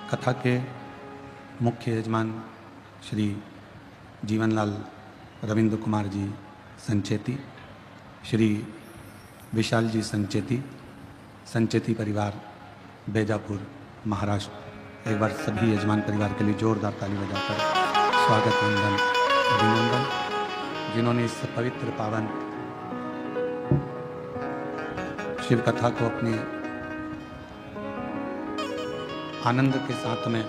कथा के मुख्य यजमान श्री जीवनलाल रविंद्र कुमार जी संचेती, श्री विशाल जी संचेती परिवार बेजापुर महाराष्ट्र। एक बार सभी यजमान परिवार के लिए जोरदार ताली बजाकर स्वागत वंदन अभिनंदन। जिन्होंने इस पवित्र पावन शिव कथा को अपने आनंद के साथ में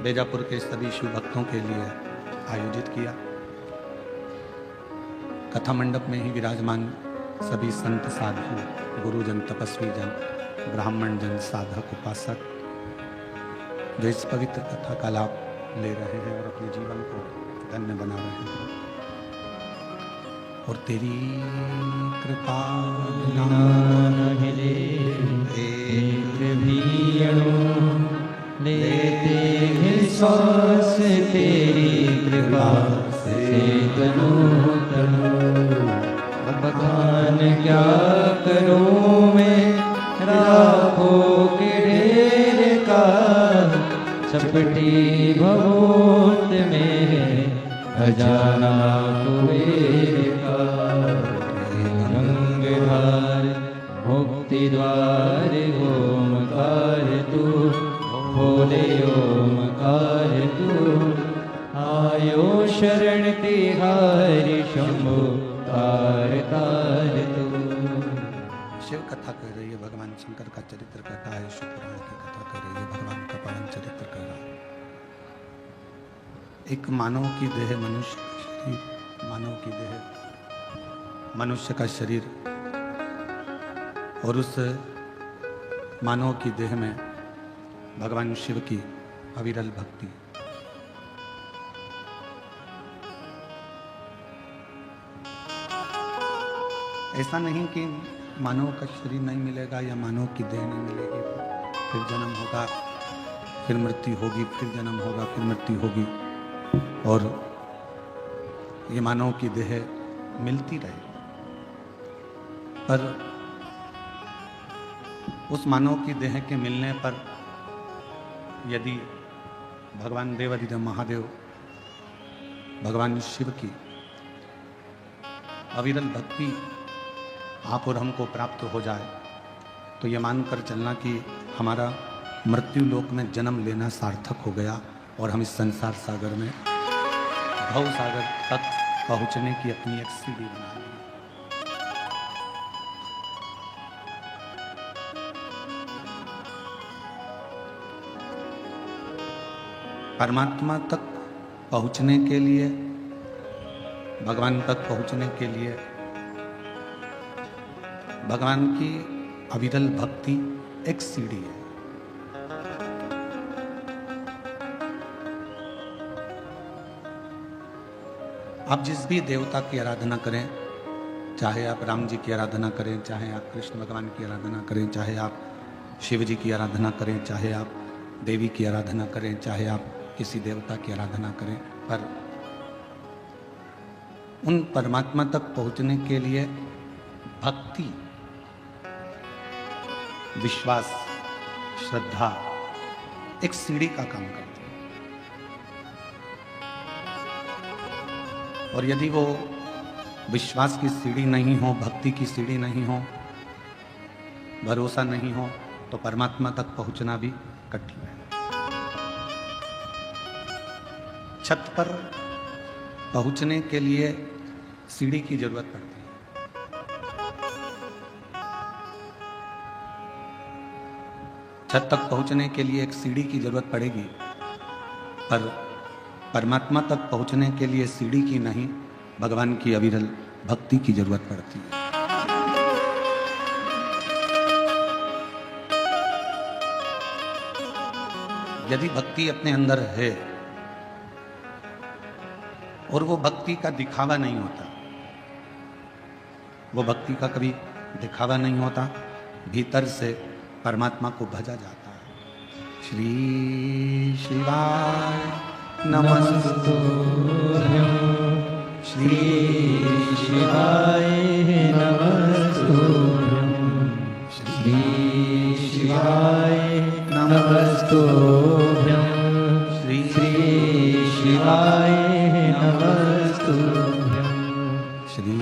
बेजापुर के सभी शिव भक्तों के लिए आयोजित किया। कथा मंडप में ही विराजमान सभी संत साधु, गुरुजन, तपस्वी जन, ब्राह्मण जन, साधक, उपासक जो इस पवित्र कथा का लाभ ले रहे हैं और अपने जीवन को धन्य बना रहे हैं। और तेरी कृपा लेते हैं श्वास तेरी कृपा से तनो बखान क्या करूं मैं राखों के ढेर का, चपटी भवोत में अजाना कुबेर का। गंगाधार मुक्ति द्वार ओमकार तू, बोले ओमकार तू, आयो शरण तिहारी शंभु तार तार तू। शिव कथा कह रही है, भगवान शंकर का चरित्र कहता है, शिव पुराण की कथा कह रही है, भगवान का पावन चरित्र कह रहा है। एक मानव की देह, मनुष्य का शरीर, मानव की देह मनुष्य का शरीर, और उस मानव की देह में भगवान शिव की अविरल भक्ति। ऐसा नहीं कि मानव का शरीर नहीं मिलेगा या मानव की देह नहीं मिलेगी, फिर जन्म होगा, फिर मृत्यु होगी, फिर जन्म होगा, फिर मृत्यु होगी, और ये मानव की देह मिलती रहे। पर उस मानव की देह के मिलने पर यदि भगवान देवाधिदेव महादेव, भगवान शिव की अविरल भक्ति आप और हमको प्राप्त हो जाए, तो ये मानकर चलना कि हमारा मृत्यु लोक में जन्म लेना सार्थक हो गया और हम इस संसार सागर में, भव सागर तक पहुंचने की अपनी एक सीढ़ी बना ली। परमात्मा तक पहुंचने के लिए, भगवान तक पहुंचने के लिए भगवान की अविरल भक्ति एक सीढ़ी है। आप जिस भी देवता की आराधना करें, चाहे आप राम जी की आराधना करें, चाहे आप कृष्ण भगवान की आराधना करें, चाहे आप शिव जी की आराधना करें, चाहे आप देवी की आराधना करें, चाहे आप किसी देवता की आराधना करें, पर उन परमात्मा तक पहुंचने के लिए भक्ति, विश्वास, श्रद्धा एक सीढ़ी का काम करती है। और यदि वो विश्वास की सीढ़ी नहीं हो, भक्ति की सीढ़ी नहीं हो, भरोसा नहीं हो, तो परमात्मा तक पहुंचना भी कठिन है। छत पर पहुंचने के लिए सीढ़ी की जरूरत पड़ती है। छत तक पहुंचने के लिए एक सीढ़ी की जरूरत पड़ेगी, पर परमात्मा तक पहुंचने के लिए सीढ़ी की नहीं, भगवान की अविरल भक्ति की जरूरत पड़ती है। यदि भक्ति अपने अंदर है और वो भक्ति का दिखावा नहीं होता, वो भक्ति का कभी दिखावा नहीं होता, भीतर से परमात्मा को भजा जाता है। श्री शिवाय नमस्तुभ्यं, श्री शिवाय नमस्तुभ्यं, श्री शिवाय नमस्तुभ्यं श्री शिवाय नमस्तुभ्यं श्री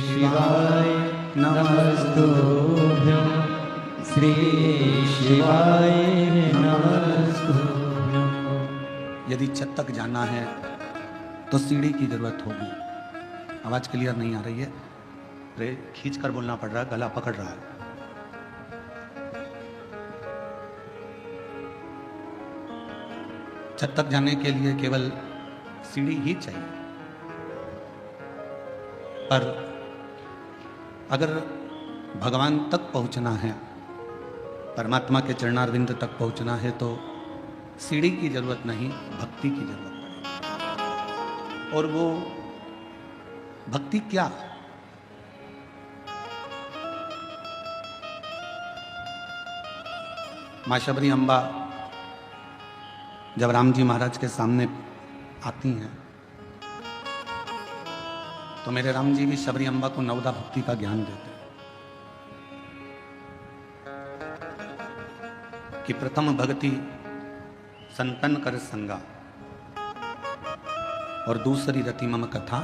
शिवाय नमस्तुभ्यं श्री शिवाय नमस्तुभ्यं। यदि छत तक जाना है तो सीढ़ी की जरूरत होगी। आवाज क्लियर नहीं आ रही है, खींच कर बोलना पड़ रहा है, गला पकड़ रहा है। छत तक जाने के लिए केवल सीढ़ी ही चाहिए, पर अगर भगवान तक पहुंचना है, परमात्मा के चरणारविंद तक पहुंचना है, तो सीढ़ी की जरूरत नहीं, भक्ति की जरूरत पड़ेगी। और वो भक्ति क्या? मां शबरी अम्बा जब राम जी महाराज के सामने आती हैं तो मेरे राम जी भी शबरी अम्बा को नवदा भक्ति का ज्ञान देते हैं कि प्रथम भक्ति संतन कर संगा और दूसरी रति मम कथा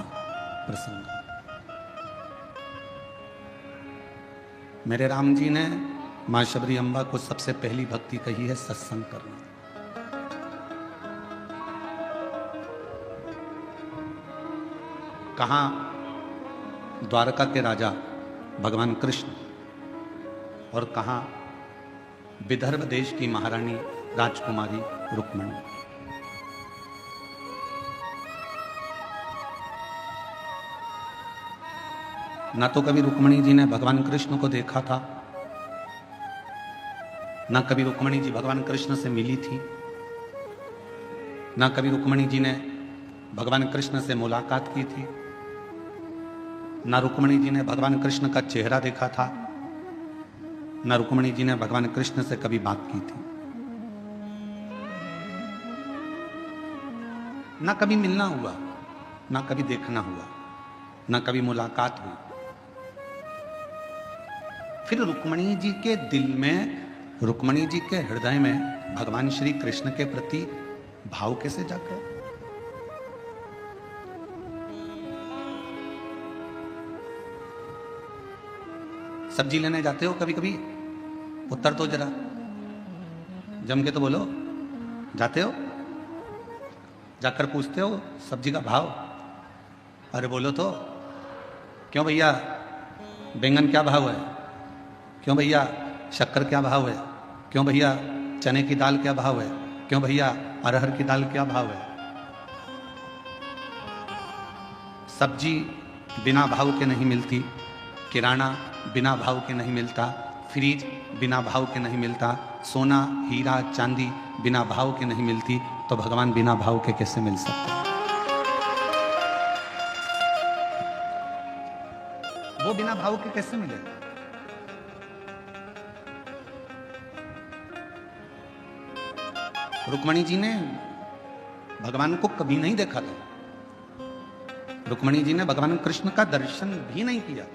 प्रसंग। मेरे राम जी ने मां शबरी अम्बा को सबसे पहली भक्ति कही है सत्संग करना। कहां द्वारका के राजा भगवान कृष्ण और कहां विदर्भ देश की महारानी राजकुमारी रुक्मणी। ना तो कभी रुक्मणी जी ने भगवान कृष्ण को देखा था, ना कभी रुक्मणी जी भगवान कृष्ण से मिली थी, ना कभी रुक्मणी जी ने भगवान कृष्ण से मुलाकात की थी, ना रुक्मणी जी ने भगवान कृष्ण का चेहरा देखा था, ना रुक्मणी जी ने भगवान कृष्ण से कभी बात की थी, ना कभी मिलना हुआ, ना कभी देखना हुआ, ना कभी मुलाकात हुई। फिर रुक्मणी जी के दिल में, रुक्मणी जी के हृदय में भगवान श्री कृष्ण के प्रति भाव कैसे जागे? सब्जी लेने जाते हो कभी कभी? उत्तर तो जरा जम के तो बोलो, जाते हो? जाकर पूछते हो सब्जी का भाव? अरे बोलो तो। क्यों भैया बैंगन क्या भाव है? क्यों भैया शक्कर क्या भाव है? क्यों भैया चने की दाल क्या भाव है? क्यों भैया अरहर की दाल क्या भाव है? सब्जी बिना भाव के नहीं मिलती, किराना बिना भाव के नहीं मिलता, फ्रिज बिना भाव के नहीं मिलता, सोना हीरा चांदी बिना भाव के नहीं मिलती, तो भगवान बिना भाव के कैसे मिल सकते? वो बिना भाव के कैसे मिले? रुक्मणी जी ने भगवान को कभी नहीं देखा था, रुक्मणी जी ने भगवान कृष्ण का दर्शन भी नहीं किया।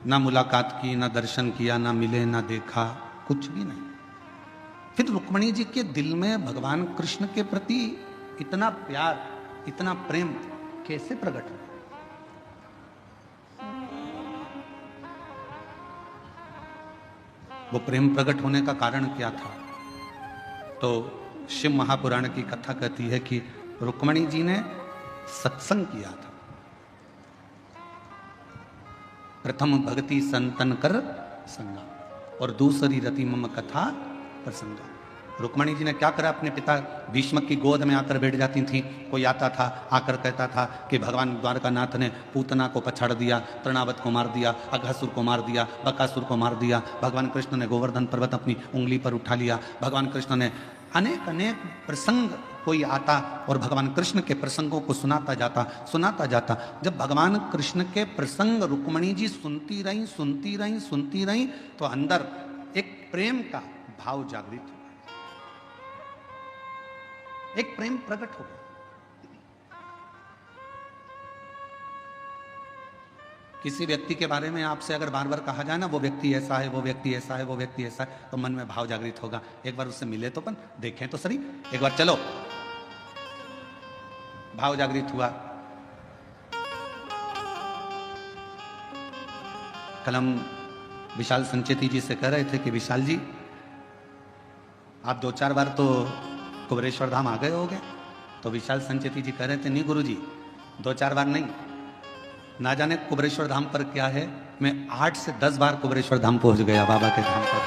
ना मुलाकात की, ना दर्शन किया, ना मिले, ना देखा, कुछ भी नहीं। फिर रुक्मणी जी के दिल में भगवान कृष्ण के प्रति इतना प्यार, इतना प्रेम कैसे प्रकट हुआ? वो प्रेम प्रकट होने का कारण क्या था? तो शिव महापुराण की कथा कहती है कि रुक्मणी जी ने सत्संग किया था। प्रथम भक्ति संतन कर संगा और दूसरी रति मम कथा प्रसंगा। रुक्मणी जी ने क्या करा? अपने पिता भीष्म की गोद में आकर बैठ जाती थी। कोई आता था, आकर कहता था कि भगवान द्वारकानाथ ने पूतना को पछाड़ दिया, तृणावत को मार दिया, अघासुर को मार दिया, बकासुर को मार दिया। भगवान कृष्ण ने गोवर्धन पर्वत अपनी उंगली पर उठा लिया। भगवान कृष्ण ने अनेक अनेक प्रसंग, कोई आता और भगवान कृष्ण के प्रसंगों को सुनाता जाता। जब भगवान कृष्ण के प्रसंग रुक्मणी जी सुनती रही तो अंदर एक प्रेम का भाव जागृत हुआ, एक प्रेम प्रकट हो गया किसी व्यक्ति के बारे में आपसे अगर बार बार कहा जाए ना वो व्यक्ति ऐसा है, वो व्यक्ति ऐसा है, वो व्यक्ति ऐसा है, तो मन में भाव जागृत होगा। एक बार उससे मिले तो अपन देखें तो सही, एक बार चलो। भाव जागृत हुआ। कल हम विशाल संचेती जी से कह रहे थे कि विशाल जी आप 2-4 बार तो कुबेरेश्वर धाम आ गए होगे। तो विशाल संचेती जी कह रहे थे नहीं गुरुजी 2-4 बार नहीं, ना जाने कुबेरेश्वर धाम पर क्या है, मैं 8 से 10 बार कुबेरेश्वर धाम पहुंच गया बाबा के धाम पर।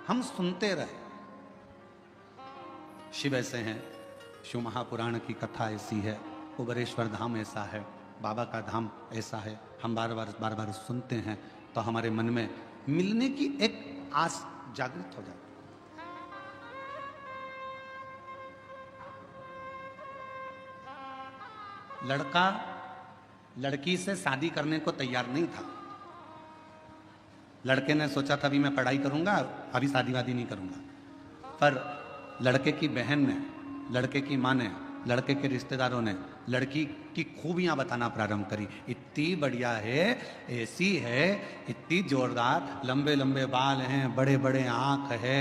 हम सुनते रहे। शिव ऐसे हैं, शिव महापुराण की कथा ऐसी है, कुबेरेश्वर धाम ऐसा है, बाबा का धाम ऐसा है। हम बार बार सुनते हैं तो हमारे मन में मिलने की एक आस जागृत हो जाती। लड़का लड़की से शादी करने को तैयार नहीं था। लड़के ने सोचा था अभी मैं पढ़ाई करूंगा, अभी शादी वादी नहीं करूंगा। पर लड़के की बहन ने, लड़के की माँ ने, लड़के के रिश्तेदारों ने लड़की की खूबियां बताना प्रारंभ करी। इतनी बढ़िया है, ऐसी है, इतनी जोरदार, लंबे लंबे बाल हैं, बड़े बड़े आंख है,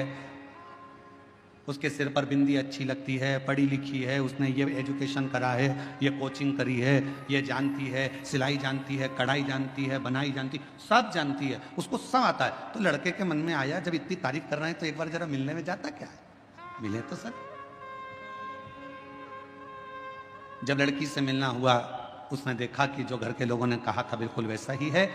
उसके सिर पर बिंदी अच्छी लगती है, पढ़ी लिखी है, उसने ये एजुकेशन करा है, ये कोचिंग करी है, ये जानती है, सिलाई जानती है, कढ़ाई जानती है, बनाई जानती, सब जानती है, उसको सब आता है। तो लड़के के मन में आया जब इतनी तारीफ कर रहे हैं तो एक बार जरा मिलने में जाता क्या है, मिले तो सर। जब लड़की से मिलना हुआ उसने देखा कि जो घर के लोगों ने कहा था बिल्कुल वैसा ही है,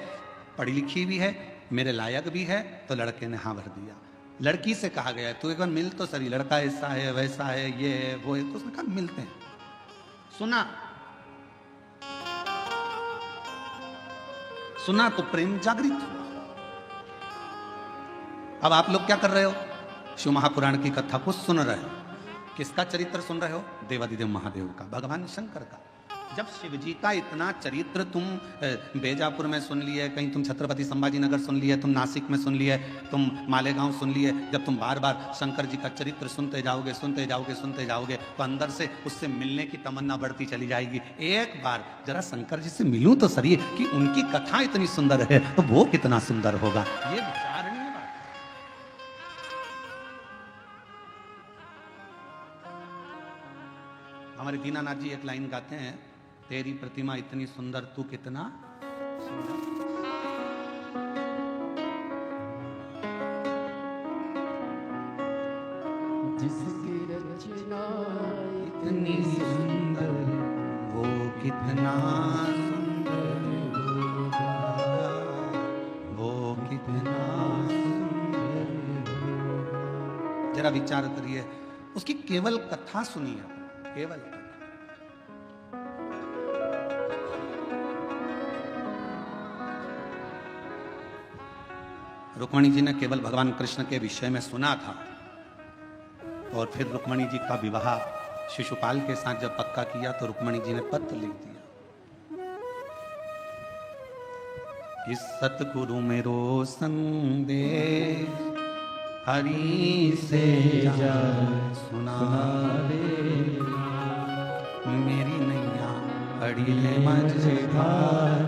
पढ़ी लिखी भी है, मेरे लायक भी है, तो लड़के ने हाँ भर दिया। लड़की से कहा गया तू एक बार मिल तो सही, लड़का ऐसा है वैसा है, ये है वो है, तो उसने कहा मिलते हैं। सुना तो प्रेम जागृत हुआ। अब आप लोग क्या कर रहे हो, शिव महापुराण की कथा को सुन रहे हो। किसका चरित्र सुन रहे हो, देवादिदेव महादेव का, भगवान शंकर का। जब शिव जी का इतना चरित्र तुम बेजापुर में सुन लिए, कहीं तुम छत्रपति संभाजी नगर सुन लिए, तुम नासिक में सुन लिए, तुम मालेगांव सुन लिए, जब तुम बार बार शंकर जी का चरित्र सुनते जाओगे सुनते जाओगे सुनते जाओगे तो अंदर से उससे मिलने की तमन्ना बढ़ती चली जाएगी। एक बार जरा शंकर जी से मिलूं तो सही, कि उनकी कथा इतनी सुंदर है तो वो कितना सुंदर होगा, ये विचारणीय बात। हमारे दीनानाथ जी एक लाइन गाते हैं, तेरी प्रतिमा इतनी सुंदर तू कितना सुंदर। जिसकी रचना इतनी सुंदर वो कितना सुंदर होगा, वो कितना सुंदर होगा। जरा विचार करिए, उसकी केवल कथा सुनिए, केवल रुक्मणी जी ने केवल भगवान कृष्ण के विषय में सुना था और फिर रुक्मणी जी का विवाह शिशुपाल के साथ जब पक्का किया तो रुक्मणी जी ने पत्र लिख दिया कि सतगुरु मेरो संदेश हरि से जा सुना दे, मेरी नैया अड़ी है मझे पार,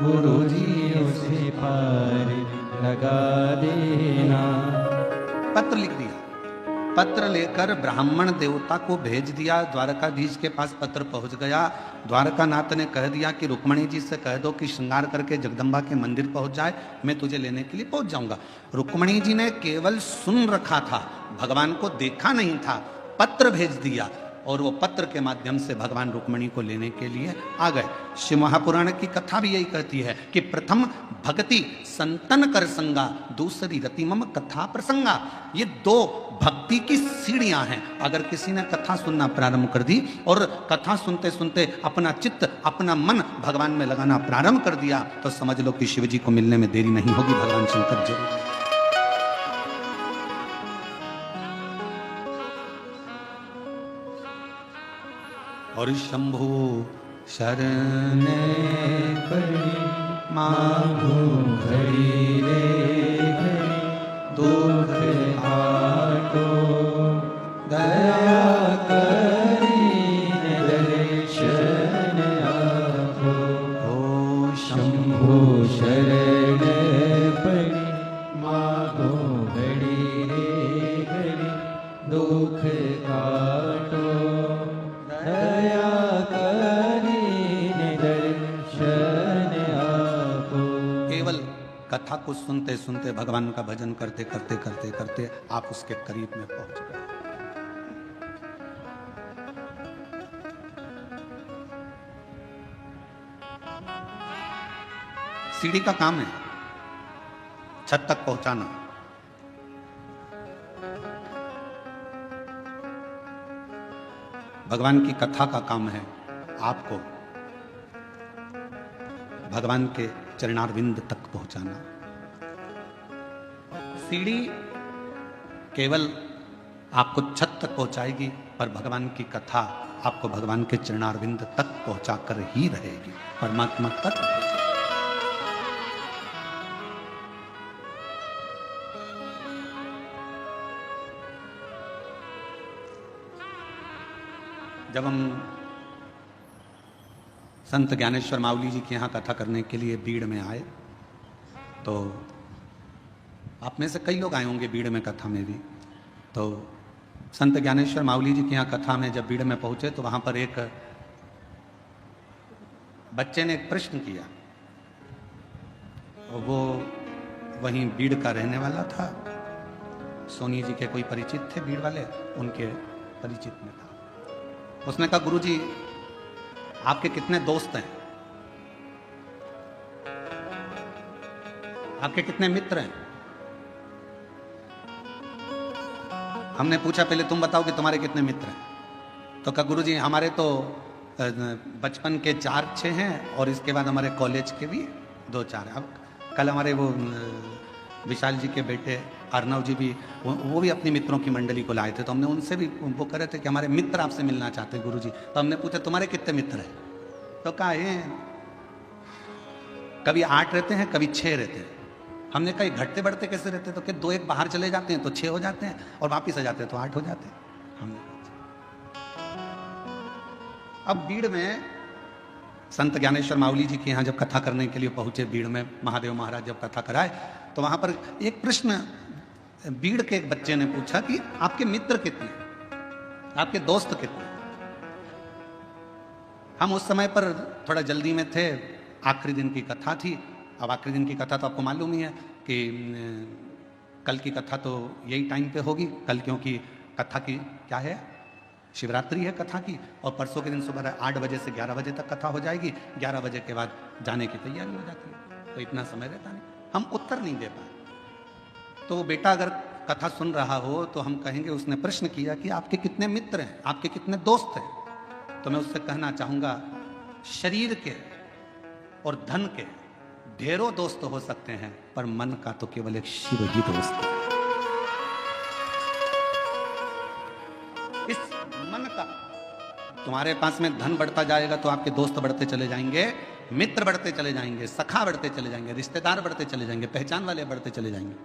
गुरु जी उसे पार लगा देना। पत्र लिख दिया, पत्र लेकर ब्राह्मण देवता को भेज दिया। द्वारकाधीश के पास पत्र पहुंच गया। द्वारकानाथ ने कह दिया कि रुक्मणी जी से कह दो कि श्रृंगार करके जगदम्बा के मंदिर पहुंच जाए, मैं तुझे लेने के लिए पहुंच जाऊंगा। रुक्मणी जी ने केवल सुन रखा था, भगवान को देखा नहीं था, पत्र भेज दिया और वो पत्र के माध्यम से भगवान रुक्मणी को लेने के लिए आ गए। शिव महापुराण की कथा भी यही कहती है कि प्रथम भक्ति संतन कर संगा, दूसरी रति मम कथा प्रसंगा। ये दो भक्ति की सीढ़ियां हैं। अगर किसी ने कथा सुनना प्रारंभ कर दी और कथा सुनते सुनते अपना चित्त अपना मन भगवान में लगाना प्रारंभ कर दिया तो समझ लो कि शिव जी को मिलने में देरी नहीं होगी, भगवान शंकर जरूर। और शंभु शरण पड़ी मांगो घड़ी रे घड़ी, दुख आटो दया करी कथा को सुनते सुनते, भगवान का भजन करते करते करते करते आप उसके करीब में पहुंच गए। सीढ़ी का काम है छत तक पहुंचाना। भगवान की कथा का काम है आपको भगवान के चरणारविंद तक पहुंचाना। सीढ़ी केवल आपको छत तक पहुंचाएगी, पर भगवान की कथा आपको भगवान के चरणारविंद तक पहुंचाकर ही रहेगी, परमात्मा तक। जब हम संत ज्ञानेश्वर माउली जी के यहाँ कथा करने के लिए बीड़ में आए, तो आप में से कई लोग आए होंगे बीड़ में कथा में भी। तो संत ज्ञानेश्वर माउली जी के यहाँ कथा में जब बीड़ में पहुंचे तो वहां पर एक बच्चे ने एक प्रश्न किया, और वो वहीं बीड़ का रहने वाला था। सोनी जी के कोई परिचित थे बीड़ वाले, उनके परिचित में था। उसने कहा, गुरुजी आपके कितने दोस्त हैं, आपके कितने मित्र हैं? हमने पूछा, पहले तुम बताओ कि तुम्हारे कितने मित्र हैं। तो कहा, गुरुजी हमारे तो बचपन के 4-6 हैं, और इसके बाद हमारे कॉलेज के भी 2-4 हैं। अब कल हमारे वो विशाल जी के बेटे अर्नव जी भी, वो भी अपनी मित्रों की मंडली को लाए थे। तो हमने उनसे भी, वो कह रहे थे कि हमारे मित्र आपसे मिलना चाहते हैं गुरुजी। तो हमने पूछा, तुम्हारे कितने मित्र हैं? तो कहा है कभी 8 रहते हैं, कभी 6 रहते हैं। हमने कहा घटते बढ़ते कैसे रहते? तो कि 2-1 बाहर चले जाते हैं तो 6 हो जाते हैं, और वापिस आ जाते हैं तो 8 हो जाते हैं। हमने अब बीड़ में संत ज्ञानेश्वर माउली जी के यहाँ जब कथा करने के लिए पहुंचे, बीड़ में महादेव महाराज जब कथा कराए, तो वहां पर एक प्रश्न बीड़ के एक बच्चे ने पूछा कि आपके मित्र कितने, आपके दोस्त कितने? हम उस समय पर थोड़ा जल्दी में थे, आखिरी दिन की कथा थी। अब आखिरी दिन की कथा तो आपको मालूम ही है कि कल की कथा तो यही टाइम पे होगी। कल क्योंकि कथा की क्या है, शिवरात्रि है कथा की, और परसों के दिन सुबह 8 बजे से 11 बजे तक कथा हो जाएगी। 11 बजे के बाद जाने की तैयारी हो जाती है, तो इतना समय रहता नहीं, हम उत्तर नहीं दे पाए। तो बेटा अगर कथा सुन रहा हो तो हम कहेंगे, उसने प्रश्न किया कि आपके कितने मित्र हैं, आपके कितने दोस्त हैं? तो मैं उससे कहना चाहूंगा, शरीर के और धन के ढेरों दोस्त हो सकते हैं, पर मन का तो केवल एक शिव ही दोस्त है। इस मन का, तुम्हारे पास में धन बढ़ता जाएगा तो आपके दोस्त बढ़ते चले जाएंगे, मित्र बढ़ते चले जाएंगे, सखा बढ़ते चले जाएंगे, रिश्तेदार बढ़ते चले जाएंगे, पहचान वाले बढ़ते चले जाएंगे।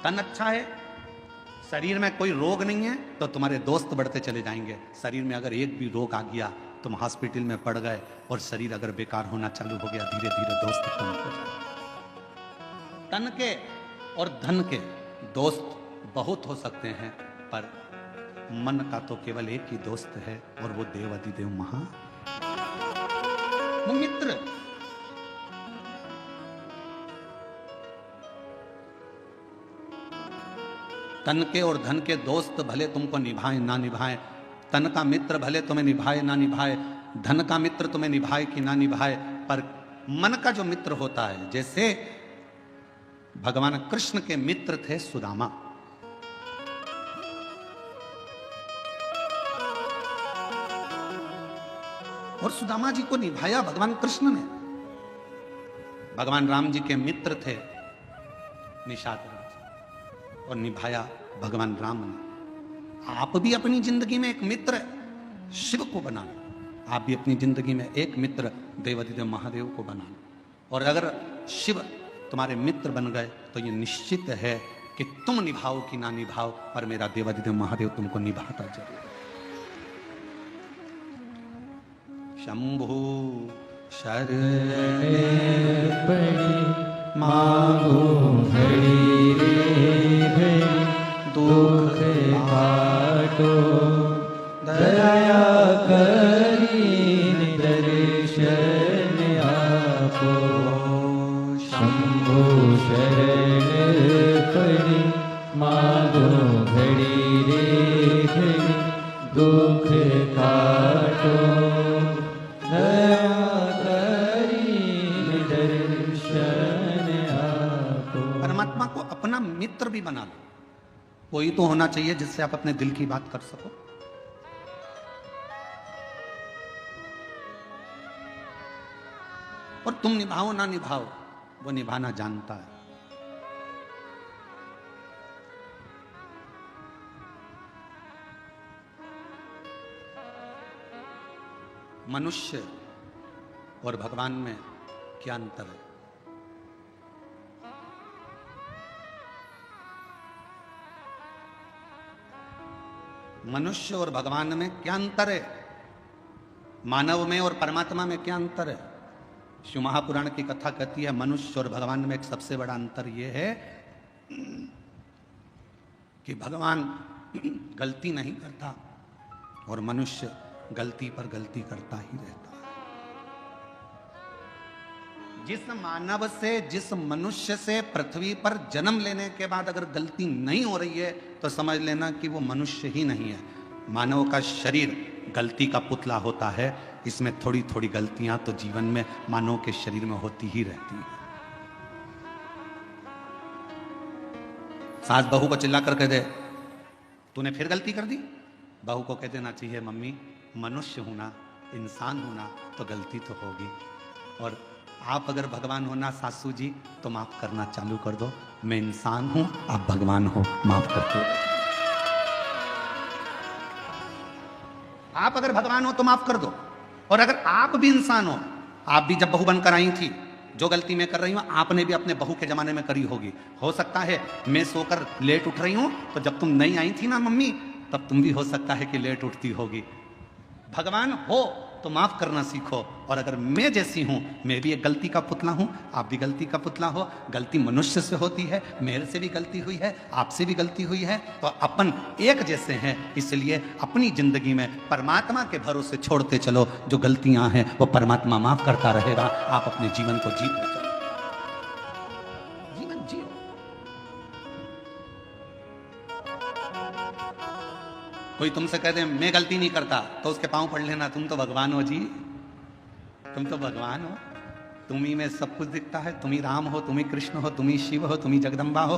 तन अच्छा है, शरीर में कोई रोग नहीं है, तो तुम्हारे दोस्त बढ़ते चले जाएंगे। शरीर में अगर एक भी रोग आ गया, तुम हॉस्पिटल में पड़ गए, और शरीर अगर बेकार होना चालू हो गया, धीरे धीरे दोस्त कम हो जाए। तन के और धन के दोस्त बहुत हो सकते हैं, पर मन का तो केवल एक ही दोस्त है, और वो देवाधिदेव महा मित्र। तन के और धन के दोस्त भले तुमको निभाए ना निभाए, तन का मित्र भले तुम्हें निभाए ना निभाए, धन का मित्र तुम्हें निभाए कि ना निभाए, पर मन का जो मित्र होता है, जैसे भगवान कृष्ण के मित्र थे सुदामा। और सुदामा जी को निभाया भगवान कृष्ण ने। भगवान राम जी के मित्र थे निषाद राज, और निभाया भगवान राम ने। आप भी अपनी जिंदगी में एक मित्र शिव को बना लो, आप भी अपनी जिंदगी में एक मित्र देवाधिदेव महादेव को बना लो। और अगर शिव तुम्हारे मित्र बन गए तो ये निश्चित है कि तुम निभाओ कि ना निभाओ, पर मेरा देवाधिदेव महादेव तुमको निभाता जरूर। शंभु शरणे पड़े मांगो घड़ी रे घड़ी, दुख काटो दया करी दर्शन आपो। शंभु शरण पड़ी, मांगो घड़ी रे घड़ी, दुख काटो, दया करी दर्शन आपो। परमात्मा को अपना मित्र भी बना लो। कोई तो होना चाहिए जिससे आप अपने दिल की बात कर सको। और तुम निभाओ ना निभाओ, वो निभाना जानता है। मनुष्य और भगवान में क्या अंतर है? मनुष्य और भगवान में क्या अंतर है? मानव में और परमात्मा में क्या अंतर है? शिव महापुराण की कथा कहती है मनुष्य और भगवान में एक सबसे बड़ा अंतर यह है कि भगवान गलती नहीं करता और मनुष्य गलती पर गलती करता ही रहता है। जिस मानव से, जिस मनुष्य से पृथ्वी पर जन्म लेने के बाद अगर गलती नहीं हो रही है तो समझ लेना कि वो मनुष्य ही नहीं है। मानव का शरीर गलती का पुतला होता है। इसमें थोड़ी थोड़ी गलतियां तो जीवन में मानव के शरीर में होती ही रहती है। सास बहू को चिल्ला कर कह दे तूने फिर गलती कर दी, बहू को कह देना चाहिए मम्मी मनुष्य होना, इंसान होना तो गलती तो होगी। और आप अगर भगवान होना सासू जी तो माफ करना चालू कर दो। मैं इंसान हूं, आप भगवान हो, माफ कर दो। आप अगर भगवान हो तो माफ कर दो। और अगर आप भी इंसान हो, आप भी जब बहू बनकर आई थी, जो गलती मैं कर रही हूं आपने भी अपने बहू के जमाने में करी होगी। हो सकता है मैं सोकर लेट उठ रही हूं तो जब तुम नहीं आई थी ना मम्मी, तब तुम भी हो सकता है कि लेट उठती होगी। भगवान हो तो माफ करना सीखो। और अगर मैं जैसी हूं, मैं भी एक गलती का पुतला हूं, आप भी गलती का पुतला हो। गलती मनुष्य से होती है, मेरे से भी गलती हुई है, आपसे भी गलती हुई है, तो अपन एक जैसे हैं। इसलिए अपनी जिंदगी में परमात्मा के भरोसे छोड़ते चलो। जो गलतियां हैं वो परमात्मा माफ करता रहेगा। आप अपने जीवन को जीते चलो, जीवन जियो। कोई तुमसे कह दे मैं गलती नहीं करता तो उसके पांव पड़ लेना, तुम तो भगवान हो जी, तुम तो भगवान हो। तुम ही में सब कुछ दिखता है। तुम ही राम हो, तुम ही कृष्ण हो, तुम ही शिव हो, तुम ही जगदम्बा हो।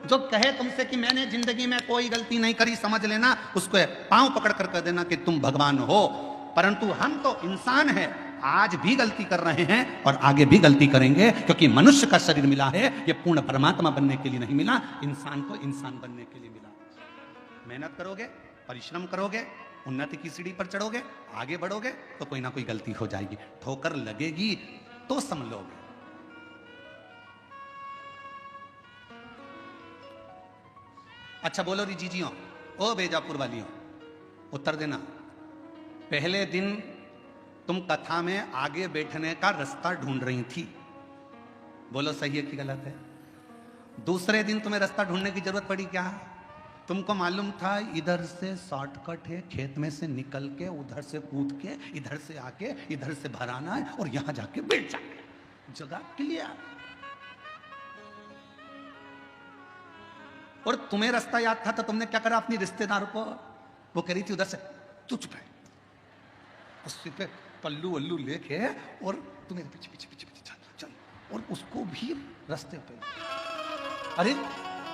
जो कहे तुमसे कि मैंने जिंदगी में कोई गलती नहीं करी, समझ लेना उसको पांव पकड़ कर कह देना कि तुम भगवान हो। परंतु हम तो इंसान हैं, आज भी गलती कर रहे हैं और आगे भी गलती करेंगे, क्योंकि मनुष्य का शरीर मिला है ये पूर्ण परमात्मा बनने के लिए नहीं मिला, इंसान को इंसान बनने के लिए मिला। मेहनत करोगे, परिश्रम करोगे, उन्नति की सीढ़ी पर चढ़ोगे, आगे बढ़ोगे तो कोई ना कोई गलती हो जाएगी, ठोकर लगेगी तो संभलोगे। अच्छा बोलो री जीजियों, ओ बेजापुर वालियों, उत्तर देना। पहले दिन तुम कथा में आगे बैठने का रास्ता ढूंढ रही थी, बोलो सही है कि गलत है? दूसरे दिन तुम्हें रास्ता ढूंढने की जरूरत पड़ी क्या? तुमको मालूम था इधर से शॉर्टकट है, खेत में से निकल के उधर से कूद के इधर से आके इधर से भराना है और यहां जाके बैठ जाए, जगह क्लियर। और तुम्हें रास्ता याद था तो तुमने क्या करा, अपनी रिश्तेदार को, वो कह रही थी उधर से, तू चुप है, उससे पे पल्लू वल्लू लेके और तुम्हें पीछे पीछे पीछे पीछे चल चल, और उसको भी रास्ते पे। अरे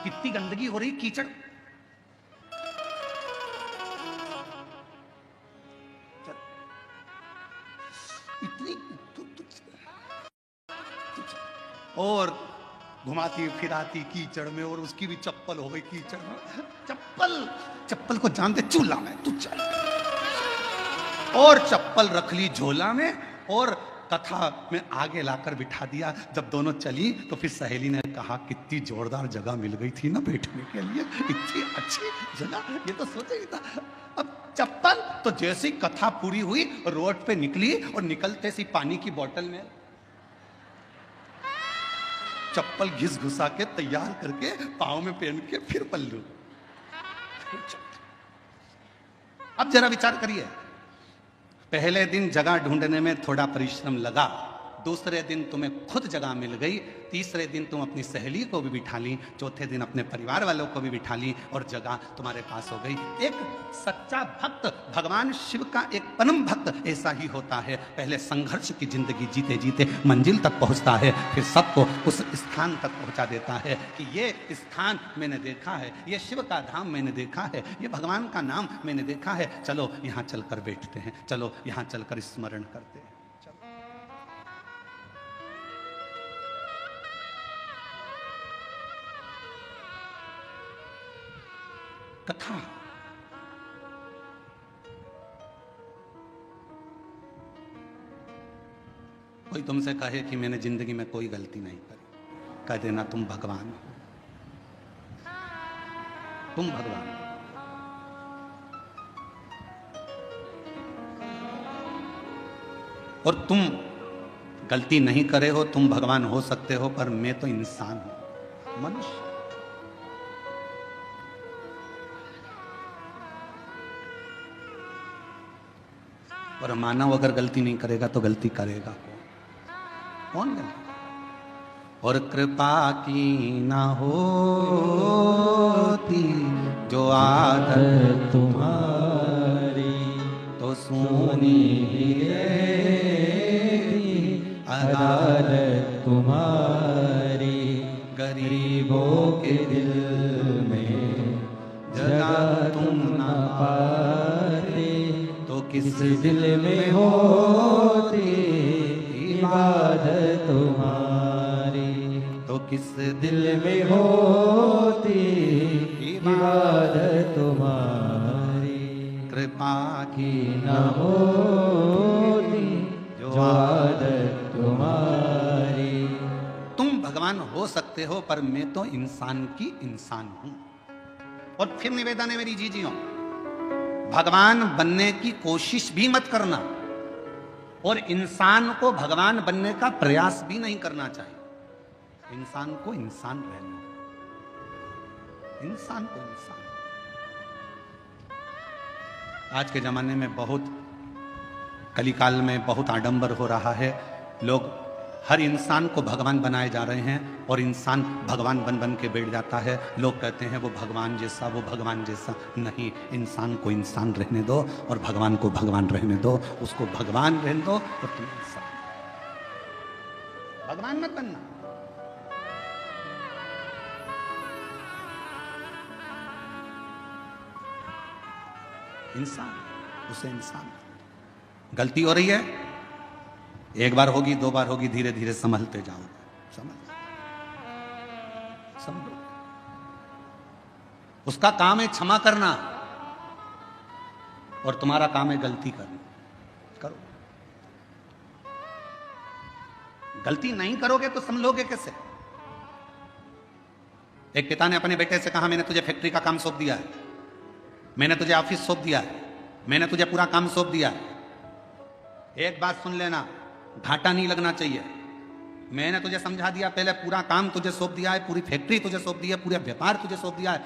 कितनी गंदगी हो रही, कीचड़। इतनी और घुमाती फिराती कीचड़ में, और उसकी भी चप्पल हो गई कीचड़ में। चप्पल को जानते चूल्हा में, तू चल। और चप्पल रख ली झोला में और कथा में आगे लाकर बिठा दिया। जब दोनों चली तो फिर सहेली ने कहा कितनी जोरदार जगह मिल गई थी ना बैठने के लिए, इतनी अच्छी जगह, ये तो सोचा ही था। अब चप्पल तो जैसी कथा पूरी हुई रोड पे निकली और निकलते सी पानी की बोतल में चप्पल घिस घुसा के तैयार करके पाँव में पहन के फिर पल्लू। अब जरा विचार करिए, पहले दिन जगह ढूंढने में थोड़ा परिश्रम लगा, दूसरे दिन तुम्हें खुद जगह मिल गई, तीसरे दिन तुम अपनी सहेली को भी बिठा ली, चौथे दिन अपने परिवार वालों को भी बिठा ली और जगह तुम्हारे पास हो गई। एक सच्चा भक्त, भगवान शिव का एक परम भक्त ऐसा ही होता है। पहले संघर्ष की जिंदगी जीते जीते मंजिल तक पहुंचता है, फिर सबको उस स्थान तक पहुंचा देता है कि ये स्थान मैंने देखा है, ये शिव का धाम मैंने देखा है, ये भगवान का नाम मैंने देखा है, चलो यहाँ चलकर बैठते हैं, चलो यहाँ चलकर स्मरण करते हैं। कथा कोई तुमसे कहे कि मैंने जिंदगी में कोई गलती नहीं करी, कह देना तुम भगवान हो, तुम भगवान हो। और तुम गलती नहीं करे हो, तुम भगवान हो सकते हो, पर मैं तो इंसान हूं, मनुष्य। और मानव अगर गलती नहीं करेगा तो गलती करेगा कौन? गलती? और कृपा की ना होती जो आदत तुम्हारी, तो सोनी अदालत तुम्हारी, गरीबों के दिल में जगह तुम ना पाते, तो किस दिल में होती इबादत तुम्हारी, तो किस दिल में होती इबादत तुम्हारी, कृपा की न होती जो जो आदत तुम्हारी। तुम भगवान हो सकते हो, पर मैं तो इंसान की इंसान हूं। और फिर निवेदन है मेरी जीजियों, भगवान बनने की कोशिश भी मत करना और इंसान को भगवान बनने का प्रयास भी नहीं करना चाहिए। इंसान को इंसान रहना, इंसान को इंसान। आज के जमाने में बहुत, कलिकाल में बहुत आडंबर हो रहा है। लोग हर इंसान को भगवान बनाए जा रहे हैं और इंसान भगवान बन बन के बैठ जाता है। लोग कहते हैं वो भगवान जैसा, वो भगवान जैसा। नहीं, इंसान को इंसान रहने दो और भगवान को भगवान रहने दो। उसको भगवान रहने दो और तुम इंसान, भगवान मत बनना। इंसान, उसे इंसान। गलती हो रही है, एक बार होगी, दो बार होगी, धीरे धीरे संभलते जाओ, समझो। उसका काम है क्षमा करना और तुम्हारा काम है गलती करना। करो। गलती नहीं करोगे तो संभलोगे कैसे? एक पिता ने अपने बेटे से कहा, मैंने तुझे फैक्ट्री का काम सौंप दिया है, मैंने तुझे ऑफिस सौंप दिया है, मैंने तुझे पूरा काम सौंप दिया है। एक बात सुन लेना, घाटा नहीं लगना चाहिए। मैंने तुझे समझा दिया, पहले पूरा काम तुझे सौंप दिया है, पूरी फैक्ट्री तुझे सौंप दी है, पूरा व्यापार तुझे सौंप दिया है,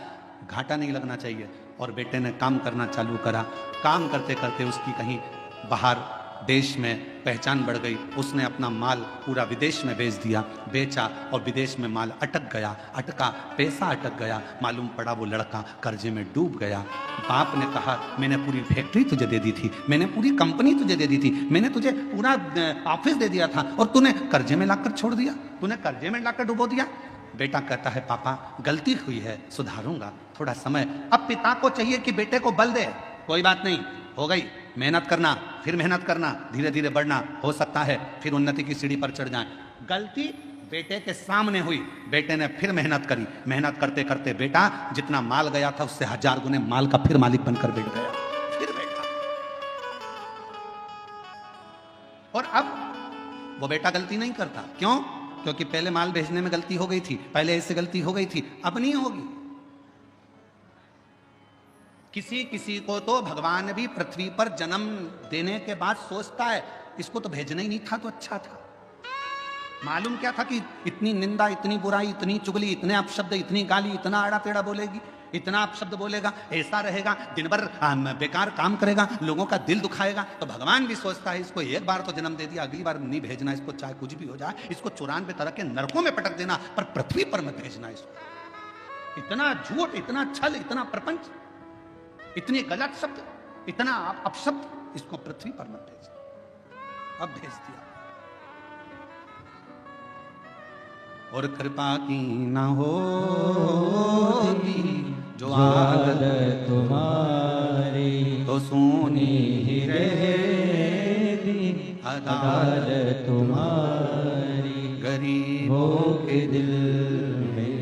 घाटा नहीं लगना चाहिए। और बेटे ने काम करना चालू करा। काम करते करते उसकी कहीं बाहर देश में पहचान बढ़ गई। उसने अपना माल पूरा विदेश में बेच दिया, बेचा और विदेश में माल अटक गया, अटका, पैसा अटक गया। मालूम पड़ा वो लड़का कर्जे में डूब गया। बाप ने कहा, मैंने पूरी फैक्ट्री तुझे दे दी थी, मैंने पूरी कंपनी तुझे दे दी थी, मैंने तुझे पूरा ऑफिस दे दिया था और तूने कर्जे में लाकर छोड़ दिया, तूने कर्जे में लाकर डुबो दिया। बेटा कहता है, पापा गलती हुई है, सुधारूंगा, थोड़ा समय। अब पिता को चाहिए कि बेटे को बल दे, कोई बात नहीं, हो गई, मेहनत करना, फिर मेहनत करना, धीरे धीरे बढ़ना, हो सकता है फिर उन्नति की सीढ़ी पर चढ़ जाए। गलती बेटे के सामने हुई, बेटे ने फिर मेहनत करी। मेहनत करते करते बेटा जितना माल गया था उससे 1000 गुने माल का फिर मालिक बनकर बैठ गया, फिर बैठा। और अब वो बेटा गलती नहीं करता। क्यों? क्योंकि पहले माल भेजने में गलती हो गई थी, पहले ऐसे गलती हो गई थी, अब नहीं होगी। किसी किसी को तो भगवान भी पृथ्वी पर जन्म देने के बाद सोचता है, इसको तो भेजना ही नहीं था तो अच्छा था। मालूम क्या था कि इतनी निंदा, इतनी बुराई, इतनी चुगली, इतने अपशब्द, इतनी गाली, इतना आड़ा टेढ़ा बोलेगी। इतना अपशब्द बोलेगा, ऐसा रहेगा, दिन भर बेकार काम करेगा, लोगों का दिल दुखाएगा, तो भगवान भी सोचता है इसको एक बार तो जन्म दे दिया, अगली बार नहीं भेजना इसको, चाहे कुछ भी हो जाए, इसको 94 तरह के नरकों में पटक देना, पर पृथ्वी पर मत भेजना इसको। इतना झूठ, इतना छल, इतना प्रपंच, इतनी गलत शब्द, इतना अपशब्द, इसको पृथ्वी पर मत भेजना। अब भेज दिया। और कृपा की न होती जो आदत तुम्हारी, तो सोनी ही रहती अदालत तुम्हारी। गरीबों के दिल में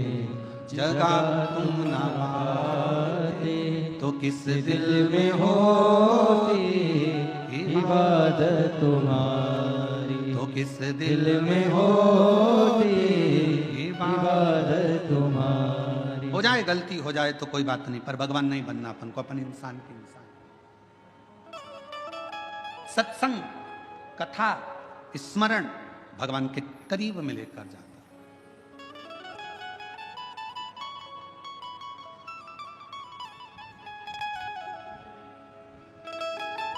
जगह तुम न पाते, तो किस दिल में होती इबादत तुम्हारी, तो किस दिल में होती इबादत तुम्हारी। हो जाए गलती, हो जाए तो कोई बात नहीं, पर भगवान नहीं बनना अपन को, अपन इंसान के इंसान। सत्संग, कथा, स्मरण भगवान के करीब में लेकर जाता।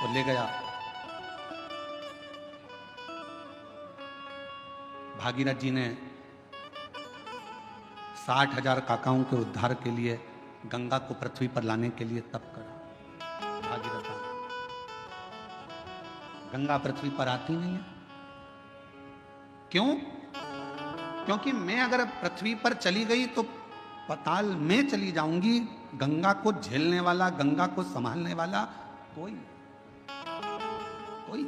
और ले गया। भागीरथ जी ने 60,000 काकाओं के उद्धार के लिए गंगा को पृथ्वी पर लाने के लिए तप करा। भागीरथ गंगा पृथ्वी पर आती नहीं है। क्यों? क्योंकि मैं अगर पृथ्वी पर चली गई तो पाताल में चली जाऊंगी, गंगा को झेलने वाला, गंगा को संभालने वाला कोई कोई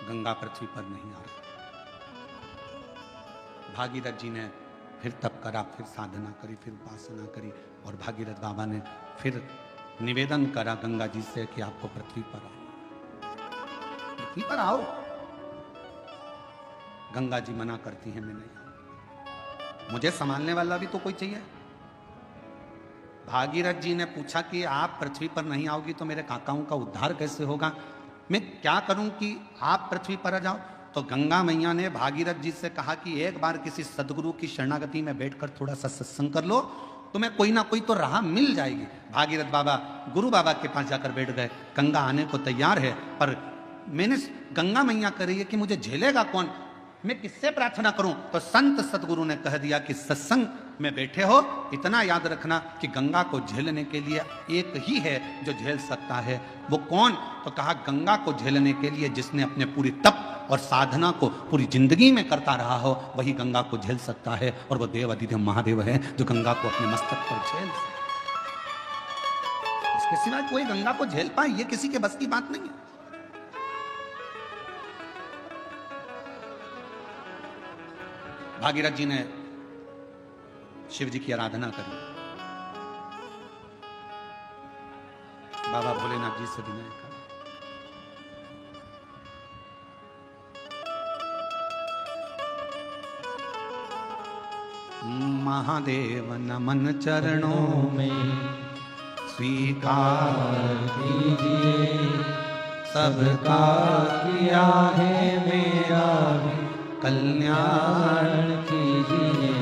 गंगा पृथ्वी पर नहीं आ रही। भागीरथ जी ने फिर तप करा, फिर साधना करी, फिर उपासना करी, और भागीरथ बाबा ने फिर निवेदन करा गंगा जी से कि आपको पृथ्वी पर आओ, पृथ्वी पर आओ। गंगा जी मना करती है, मैं नहीं, मुझे संभालने वाला भी तो कोई चाहिए। भागीरथ जी ने पूछा कि आप पृथ्वी पर नहीं आओगी तो मेरे काकाओं का उद्धार कैसे होगा, मैं क्या करूं कि आप पृथ्वी पर आ जाओ। तो गंगा मैया ने भागीरथ जी से कहा कि एक बार किसी सदगुरु की शरणागति में बैठकर थोड़ा सा सत्संग कर लो, तुम्हें कोई ना कोई तो राह मिल जाएगी। भागीरथ बाबा गुरु बाबा के पास जाकर बैठ गए। गंगा आने को तैयार है, पर मैंने गंगा मैया कह रही है कि मुझे झेलेगा कौन, मैं किससे प्रार्थना करूं। तो संत सदगुरु ने कह दिया कि सत्संग में बैठे हो, इतना याद रखना कि गंगा को झेलने के लिए एक ही है जो झेल सकता है। वो कौन? तो कहा गंगा को झेलने के लिए जिसने अपने पूरी तप और साधना को पूरी जिंदगी में करता रहा हो, वही गंगा को झेल सकता है। और वो देव अधिदेव महादेव है जो गंगा को अपने मस्तक पर झेल सकता है। इसके सिवाय कोई गंगा को झेल पाए ये किसी के बस की बात नहीं है। भागीरथ जी ने शिव जी की आराधना करी, बाबा भोलेनाथ जी से विनय करा। महादेव नमन चरणों में स्वीकार कीजिए, सबका किया है मेरा कल्याण कीजिए,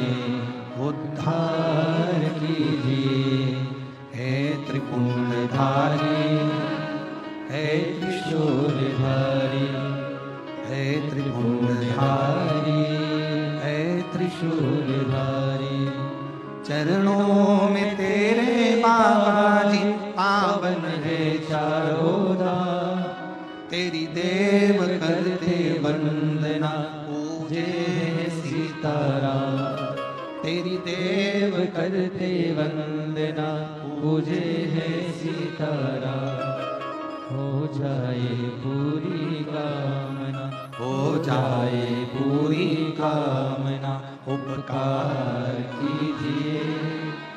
उद्धार कीजिए। हे त्रिपुंडधारी, हे त्रिशूलधारी, हे त्रिपुंडधारी, हे त्रिशूलधारी। चरणों में तेरे बाबा जी पावन है चारों धाम, तेरी देव करते वंदना पूजे सीताराम, तेरी देव करते वंदना पूजे है सीताराम। हो जाए पूरी कामना, हो जाए पूरी कामना, उपकार कीजिए,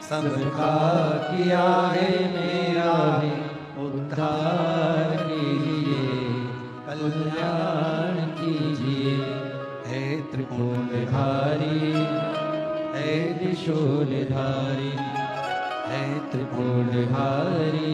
सबका किया है मेरा है उद्धार कीजिए, कल्याण कीजिए। हे त्रिपुंडधारी, हे त्रिशूलधारी, हे त्रिपुंडधारी,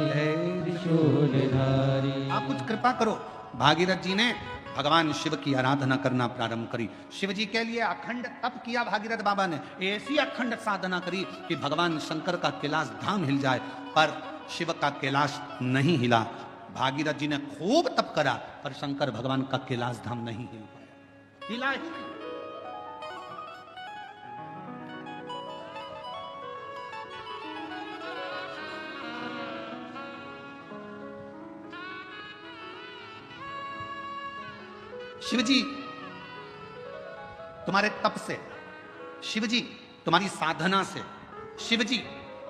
हे त्रिशूलधारी। आप कुछ कृपा करो। भागीरथ जी ने भगवान शिव की आराधना करना प्रारंभ करी। शिव जी के लिए अखंड तप किया भागीरथ बाबा ने, ऐसी अखंड साधना करी कि भगवान शंकर का कैलाश धाम हिल जाए, पर शिव का कैलाश नहीं हिला। भागीरथ जी ने खूब तप करा, पर शंकर भगवान का कैलाश धाम नहीं हिल पाया, हिला ही नहीं। शिवजी तुम्हारे तप से, शिवजी तुम्हारी साधना से, शिवजी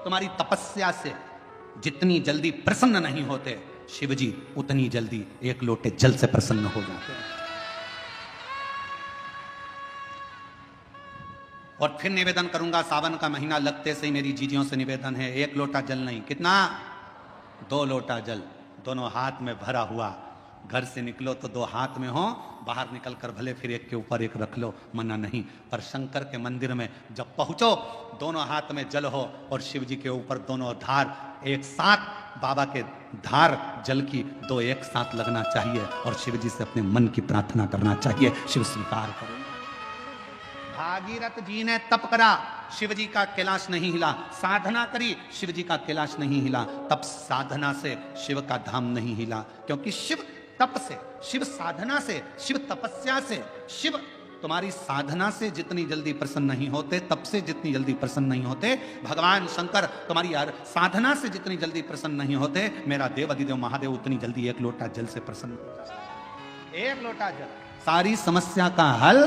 तुम्हारी तपस्या से जितनी जल्दी प्रसन्न नहीं होते, शिवजी उतनी जल्दी एक लोटे जल से प्रसन्न हो जाते हैं। और फिर निवेदन करूंगा, सावन का महीना लगते से ही मेरी जीजियों से निवेदन है, एक लोटा जल नहीं, कितना, 2 लोटा जल, दोनों हाथ में भरा हुआ। घर से निकलो तो 2 हाथ में हो, बाहर निकल कर भले फिर एक के ऊपर एक रख लो, मना नहीं, पर शंकर के मंदिर में जब पहुंचो, दोनों हाथ में जल हो और शिव जी के ऊपर दोनों धार एक साथ, बाबा के धार जल की 2 एक साथ लगना चाहिए और शिव जी से अपने मन की प्रार्थना करना चाहिए, शिव स्वीकार करो। भागीरथ जी ने तप करा, शिव जी का कैलाश नहीं हिला, साधना करी, शिव जी का कैलाश नहीं हिला, तप साधना से शिव का धाम नहीं हिला, क्योंकि शिव तप से, शिव साधना से, शिव तपस्या से, शिव तुम्हारी साधना से जितनी जल्दी प्रसन्न नहीं होते, तप से जितनी जल्दी प्रसन्न नहीं होते, भगवान शंकर तुम्हारी साधना से जितनी जल्दी प्रसन्न नहीं होते, मेरा देव अधिदेव महादेव उतनी जल्दी एक लोटा जल से प्रसन्न हो जाता है। एक लोटा जल सारी समस्या का हल,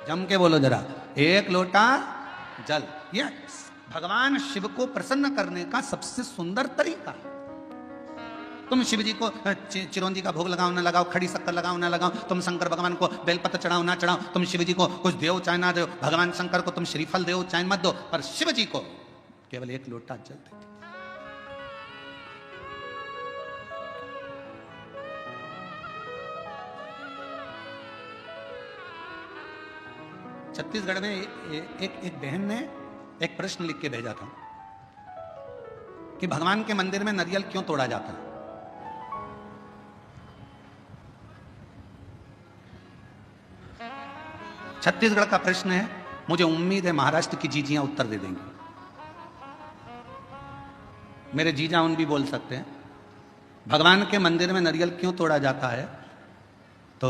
जम के बोलो जरा, एक लोटा जल। ये भगवान शिव को प्रसन्न करने का सबसे सुंदर तरीका है। तुम शिव जी को चिरौंजी का भोग लगाओ ना लगाओ, खड़ी शक्कर लगाओ ना लगाओ, तुम शंकर भगवान को बेलपत्र चढ़ाओ ना चढ़ाओ, तुम शिव जी को कुछ दो चाहे ना दो, भगवान शंकर को तुम श्रीफल दो चाहे मत दो, पर शिव जी को केवल एक लोटा जल दे। छत्तीसगढ़ में एक बहन ने एक प्रश्न लिख के भेजा था कि भगवान के मंदिर में नारियल क्यों तोड़ा जाता है। छत्तीसगढ़ का प्रश्न है, मुझे उम्मीद है महाराष्ट्र की जीजियां उत्तर दे देंगी। मेरे जीजा उन भी बोल सकते हैं, भगवान के मंदिर में नारियल क्यों तोड़ा जाता है। तो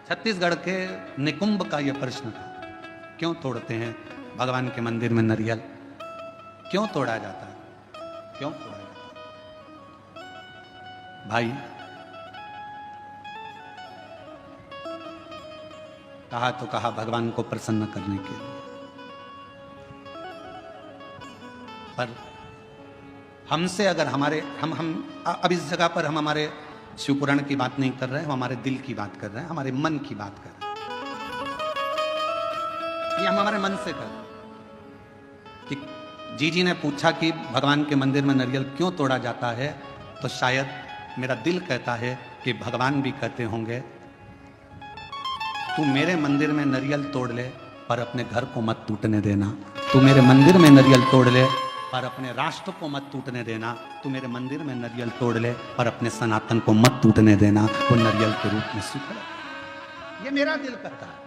छत्तीसगढ़ के निकुंभ का यह प्रश्न था, क्यों तोड़ते हैं भगवान के मंदिर में नारियल, क्यों तोड़ा जाता है, क्यों तोड़ा जाता है। भाई कहा तो कहा भगवान को प्रसन्न करने के लिए, पर हमसे अगर हमारे हम अब इस जगह पर हम हमारे शिव पुराण की बात नहीं कर रहे हैं, हम हमारे दिल की बात कर रहे हैं, हमारे मन की बात कर रहे हैं। ये हम हमारे मन से कर रहे हैं कि जीजी ने पूछा कि भगवान के मंदिर में नारियल क्यों तोड़ा जाता है, तो शायद मेरा दिल कहता है कि भगवान भी कहते होंगे, तू मेरे मंदिर में नारियल तोड़ ले पर अपने घर को मत टूटने देना, तू मेरे मंदिर में नारियल तोड़ ले पर अपने राष्ट्र को मत टूटने देना, तू मेरे मंदिर में नारियल तोड़ ले पर अपने सनातन को मत टूटने देना, वो नारियल के रूप में स्वीकार। ये मेरा दिल कहता है।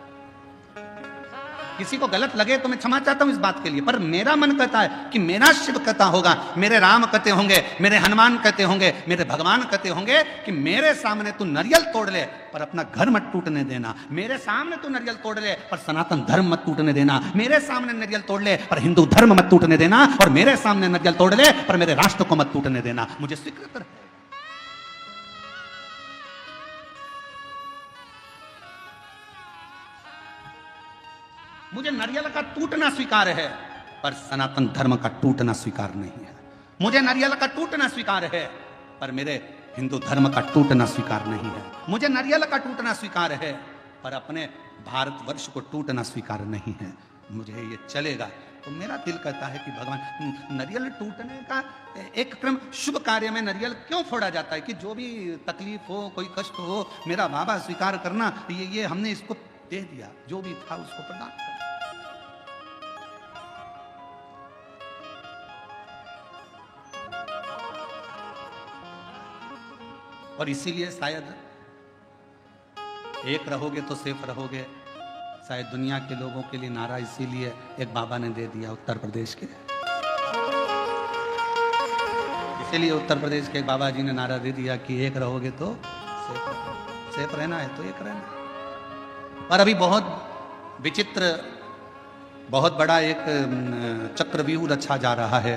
किसी को गलत लगे तो मैं क्षमा चाहता हूं इस बात के लिए, पर मेरा मन कहता है कि मेरा शिव कहता होगा, मेरे राम कहते होंगे, मेरे हनुमान कहते होंगे, मेरे भगवान कहते होंगे कि मेरे सामने तू नारियल तोड़ ले पर अपना घर मत टूटने देना, मेरे सामने तू नारियल तोड़ ले पर सनातन धर्म मत टूटने देना, मेरे सामने नारियल तोड़ ले पर हिंदू धर्म मत टूटने देना, और मेरे सामने नारियल तोड़ ले पर मेरे राष्ट्र को मत टूटने देना। मुझे स्वीकृत है। मुझे नारियल का टूटना स्वीकार है पर सनातन धर्म का टूटना स्वीकार नहीं है। मुझे नारियल का टूटना स्वीकार है पर मेरे हिंदू धर्म का टूटना स्वीकार नहीं है। मुझे नारियल का टूटना स्वीकार है पर अपने भारतवर्ष को टूटना स्वीकार नहीं है। मुझे ये चलेगा। तो मेरा दिल कहता है कि भगवान, नारियल टूटने का एक क्रम, शुभ कार्य में नारियल क्यों फोड़ा जाता है कि जो भी तकलीफ हो, कोई कष्ट हो, मेरा बाबा स्वीकार करना, ये हमने इसको दे दिया, जो भी था उसको प्रदान कर। और इसीलिए शायद एक रहोगे तो सेफ रहोगे। शायद दुनिया के लोगों के लिए नारा इसीलिए एक बाबा ने दे दिया उत्तर प्रदेश के, इसीलिए उत्तर प्रदेश के एक बाबा जी ने नारा दे दिया कि एक रहोगे तो सेफ रहना है तो एक रहना। पर अभी बहुत विचित्र, बहुत बड़ा एक चक्रव्यूह रचा जा रहा है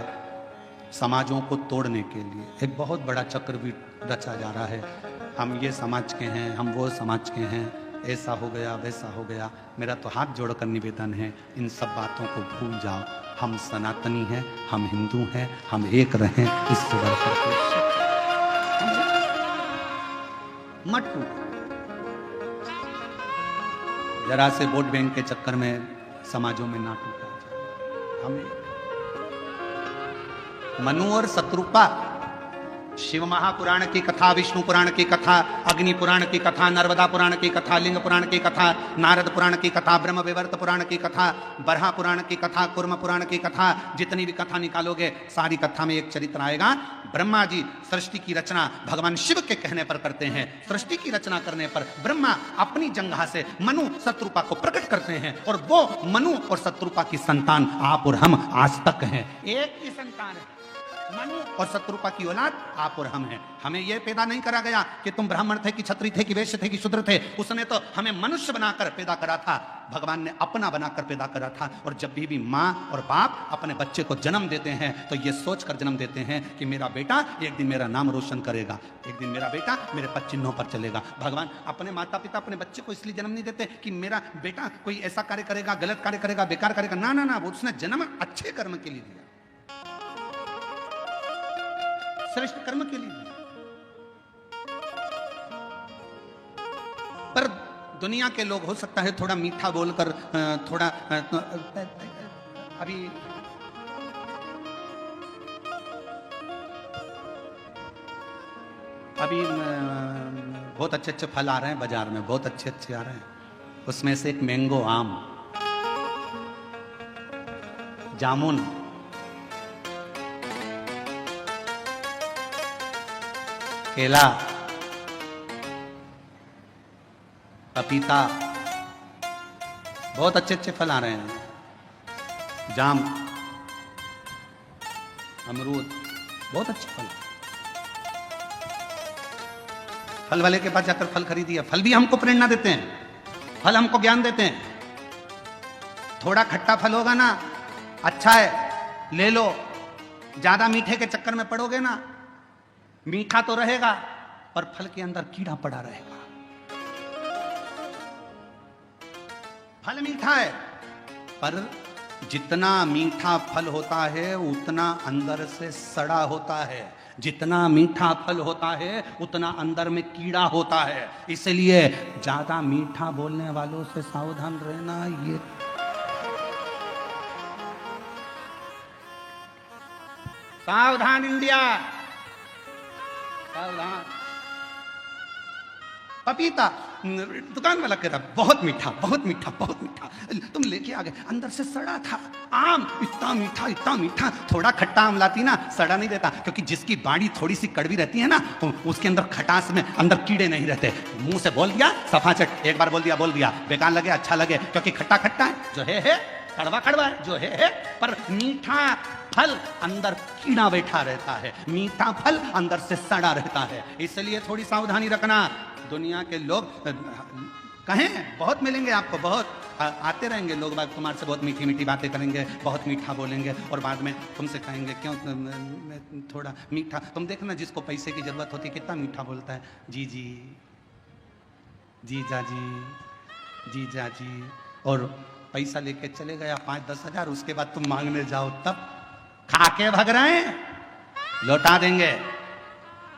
समाजों को तोड़ने के लिए। एक बहुत बड़ा चक्रव्यूह रचा जा रहा है। हम ये समाज के हैं, हम वो समाज के हैं, ऐसा हो गया वैसा हो गया। मेरा तो हाथ जोड़कर निवेदन है, इन सब बातों को भूल जाओ। हम सनातनी हैं, हम हिंदू हैं, हम एक रहें, इससे बढ़कर मत टूटो। जरा से वोट बैंक के चक्कर में समाजों में ना टूटा जाए। हमें मनु और शत्रुपा, शिव महापुराण की कथा, विष्णु पुराण की कथा, अग्नि पुराण की कथा, नर्मदा पुराण की कथा, लिंग पुराण की कथा, नारद पुराण की कथा, ब्रह्म विवर्त पुराण की कथा, बरहा पुराण की कथा, कुर्म पुराण की कथा, जितनी भी कथा निकालोगे सारी कथा में एक चरित्र आएगा। ब्रह्मा जी सृष्टि की रचना भगवान शिव के कहने पर करते हैं। सृष्टि की रचना करने पर ब्रह्मा अपनी जंघा से मनु शत्रुपा को प्रकट करते हैं और वो मनु और शत्रुपा की संतान आप और हम आज तक हैं। एक ही संतान है, मनु और शत्रुपा की औलाद आप और हम हैं। हमें यह पैदा नहीं करा गया कि तुम ब्राह्मण थे कि क्षत्रिय थे कि वैश्य थे कि शूद्र थे। उसने तो हमें मनुष्य बनाकर पैदा करा था, भगवान ने अपना बनाकर पैदा करा था। और जब भी माँ और बाप अपने बच्चे को जन्म देते हैं तो ये सोचकर जन्म देते हैं कि मेरा बेटा एक दिन मेरा नाम रोशन करेगा, एक दिन मेरा बेटा मेरे पद चिन्हों पर चलेगा। भगवान अपने माता पिता अपने बच्चे को इसलिए जन्म नहीं देते कि मेरा बेटा कोई ऐसा कार्य करेगा, गलत कार्य करेगा, बेकार करेगा। ना ना ना, वो उसने जन्म अच्छे कर्म के लिए दिया, श्रेष्ठ कर्म के लिए। पर दुनिया के लोग हो सकता है थोड़ा मीठा बोलकर थोड़ा अभी बहुत अच्छे अच्छे फल आ रहे हैं बाजार में, बहुत अच्छे अच्छे आ रहे हैं। उसमें से एक मैंगो, आम, जामुन, केला, पपीता, बहुत अच्छे अच्छे फल आ रहे हैं। जाम, अमरूद, बहुत अच्छे फल। फल वाले के पास जाकर फल खरीदिए। फल भी हमको प्रेरणा देते हैं, फल हमको ज्ञान देते हैं। थोड़ा खट्टा फल होगा ना, अच्छा है, ले लो। ज्यादा मीठे के चक्कर में पड़ोगे ना, मीठा तो रहेगा पर फल के अंदर कीड़ा पड़ा रहेगा। फल मीठा है पर जितना मीठा फल होता है उतना अंदर से सड़ा होता है। जितना मीठा फल होता है उतना अंदर में कीड़ा होता है। इसलिए ज्यादा मीठा बोलने वालों से सावधान रहना। ये सावधान इंडिया, सावधान। पपीता, दुकान वाला कह रहा बहुत मीठा, बहुत मीठा, बहुत मीठा। तुम लेके आ गए, अंदर से सड़ा था। आम इतना मीठा, इतना मीठा। थोड़ा खट्टा आम लाती ना, सड़ा नहीं देता, क्योंकि जिसकी बाड़ी थोड़ी सी कड़वी रहती है ना, उसके अंदर खटास में अंदर कीड़े नहीं रहते। मुंह से बोल दिया सफाचट, एक बार बोल दिया, बेकार लगे अच्छा लगे, क्योंकि खट्टा खट्टा है, जो है, कड़वा कड़वा है, जो है। पर मीठा फल अंदर कीड़ा बैठा रहता है, मीठा फल अंदर से सड़ा रहता है। इसलिए थोड़ी सावधानी रखना। दुनिया के लोग कहें बहुत मिलेंगे आपको, बहुत आते रहेंगे लोग बाग, तुम्हारे से बहुत मीठी मीठी बातें करेंगे, बहुत मीठा बोलेंगे और बाद में तुमसे कहेंगे क्यों थोड़ा मीठा। तुम देखना जिसको पैसे की जरूरत होती है कितना मीठा बोलता है, जी जी, जीजा जी, जीजा जी। और पैसा लेके चले गया 5-10 हजार, उसके बाद तुम मांगने जाओ तब खा के भग रहे हैं, लौटा देंगे।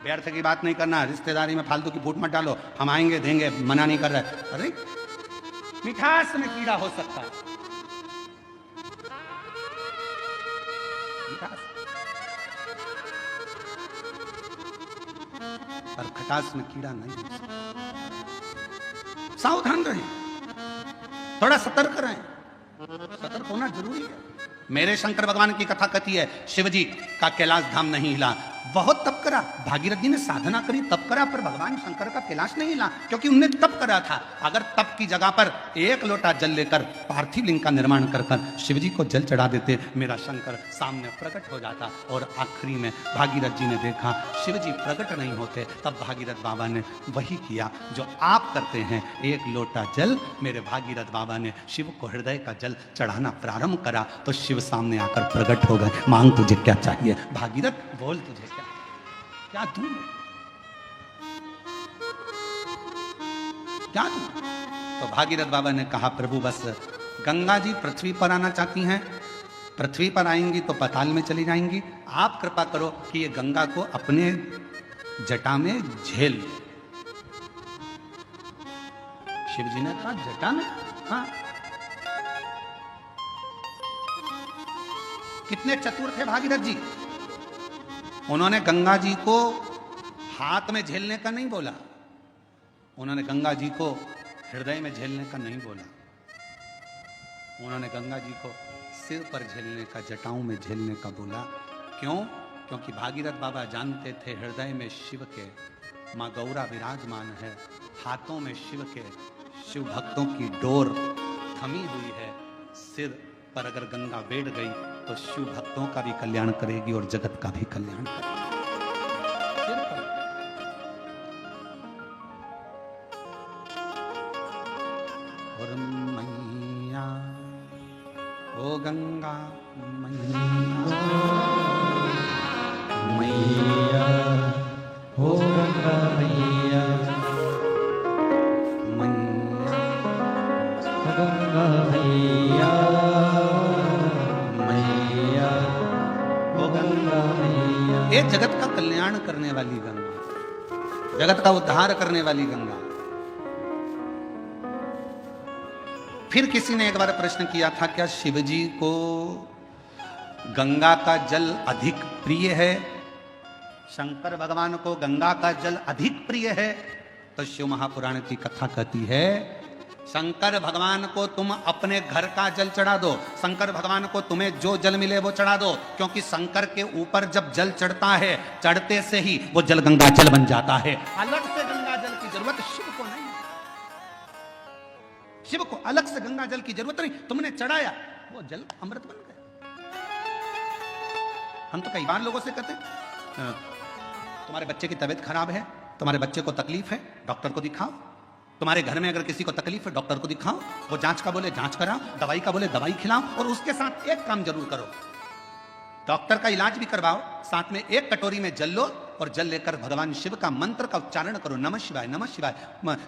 व्यर्थ की बात नहीं करना, रिश्तेदारी में फालतू की फूट मत डालो। हम आएंगे देंगे, मना नहीं कर रहे। अरे मिठास में कीड़ा हो सकता है, पर खटास में कीड़ा नहीं हो सकता। सावधान रहें, थोड़ा सतर्क रहें। सतर्क होना जरूरी है। मेरे शंकर भगवान की कथा कहती है शिवजी का कैलाश धाम नहीं हिला, बहुत तप करा, भागीरथ जी ने साधना करी, तप करा, पर भगवान शंकर का कैलाश नहीं हिला, क्योंकि उनने तप करा था। अगर तप की जगह पर एक लोटा जल लेकर पार्थिव लिंग का निर्माण कर शिव जी को जल चढ़ा देते, मेरा शंकर सामने प्रकट हो जाता। और आखिरी में भागीरथ जी ने देखा शिव जी प्रकट नहीं होते, तब भागीरथ बाबा ने वही किया जो आप करते हैं। एक लोटा जल मेरे भागीरथ बाबा ने शिव को हृदय का जल चढ़ाना प्रारंभ करा, तो शिव सामने आकर प्रकट हो गए। मांग तुझे क्या चाहिए भागीरथ, बोल तुझे क्या दूं, क्या दूं? तो भागीरथ बाबा ने कहा प्रभु बस गंगा जी पृथ्वी पर आना चाहती हैं, पृथ्वी पर आएंगी तो पाताल में चली जाएंगी, आप कृपा करो कि ये गंगा को अपने जटा में झेल। शिव जी ने कहा जटा में? हाँ। कितने चतुर थे भागीरथ जी, उन्होंने गंगा जी को हाथ में झेलने का नहीं बोला, उन्होंने गंगा जी को हृदय में झेलने का नहीं बोला, उन्होंने गंगा जी को सिर पर झेलने का, जटाओं में झेलने का बोला। क्यों? क्योंकि भागीरथ बाबा जानते थे हृदय में शिव के माँ गौरा विराजमान है, हाथों में शिव के शिव भक्तों की डोर थमी हुई है। सिर पर अगर गंगा बैठ गई तो शिव भक्तों का भी कल्याण करेगी और जगत का भी कल्याण करेगी। और मैया ओ गंगा मैया, मैया ओ गंगा मैया, मैया गंगा मैया, मैया ओ गंगा मैया। ये जगत का कल्याण करने वाली गंगा, जगत का उद्धार करने वाली गंगा। फिर किसी ने एक बार प्रश्न किया था, क्या शिवजी को गंगा का जल अधिक प्रिय है? शंकर भगवान को गंगा का जल अधिक प्रिय है? तो शिव महापुराण की कथा कहती है शंकर भगवान को तुम अपने घर का जल चढ़ा दो, शंकर भगवान को तुम्हें जो जल मिले वो चढ़ा दो, क्योंकि शंकर के ऊपर जब जल चढ़ता है, चढ़ते से ही वो जल गंगा जल बन जाता है। अलग से गंगा जल की जरूरत शिव को नहीं, शिव को अलग से गंगा जल की जरूरत नहीं। तुमने चढ़ाया वो जल अमृत बन गया। हम तो कई बार लोगों से कहते तुम्हारे बच्चे की तबीयत खराब है, तुम्हारे बच्चे को तकलीफ है, डॉक्टर को दिखाओ। तुम्हारे घर में अगर किसी को तकलीफ है, डॉक्टर को दिखाओ। वो जांच का बोले जांच कराओ, दवाई का बोले दवाई खिलाओ, और उसके साथ एक काम जरूर करो, डॉक्टर का इलाज भी करवाओ, साथ में एक कटोरी में जल लो और जल लेकर भगवान शिव का मंत्र का उच्चारण करो। नमः शिवाय, नमः शिवाय,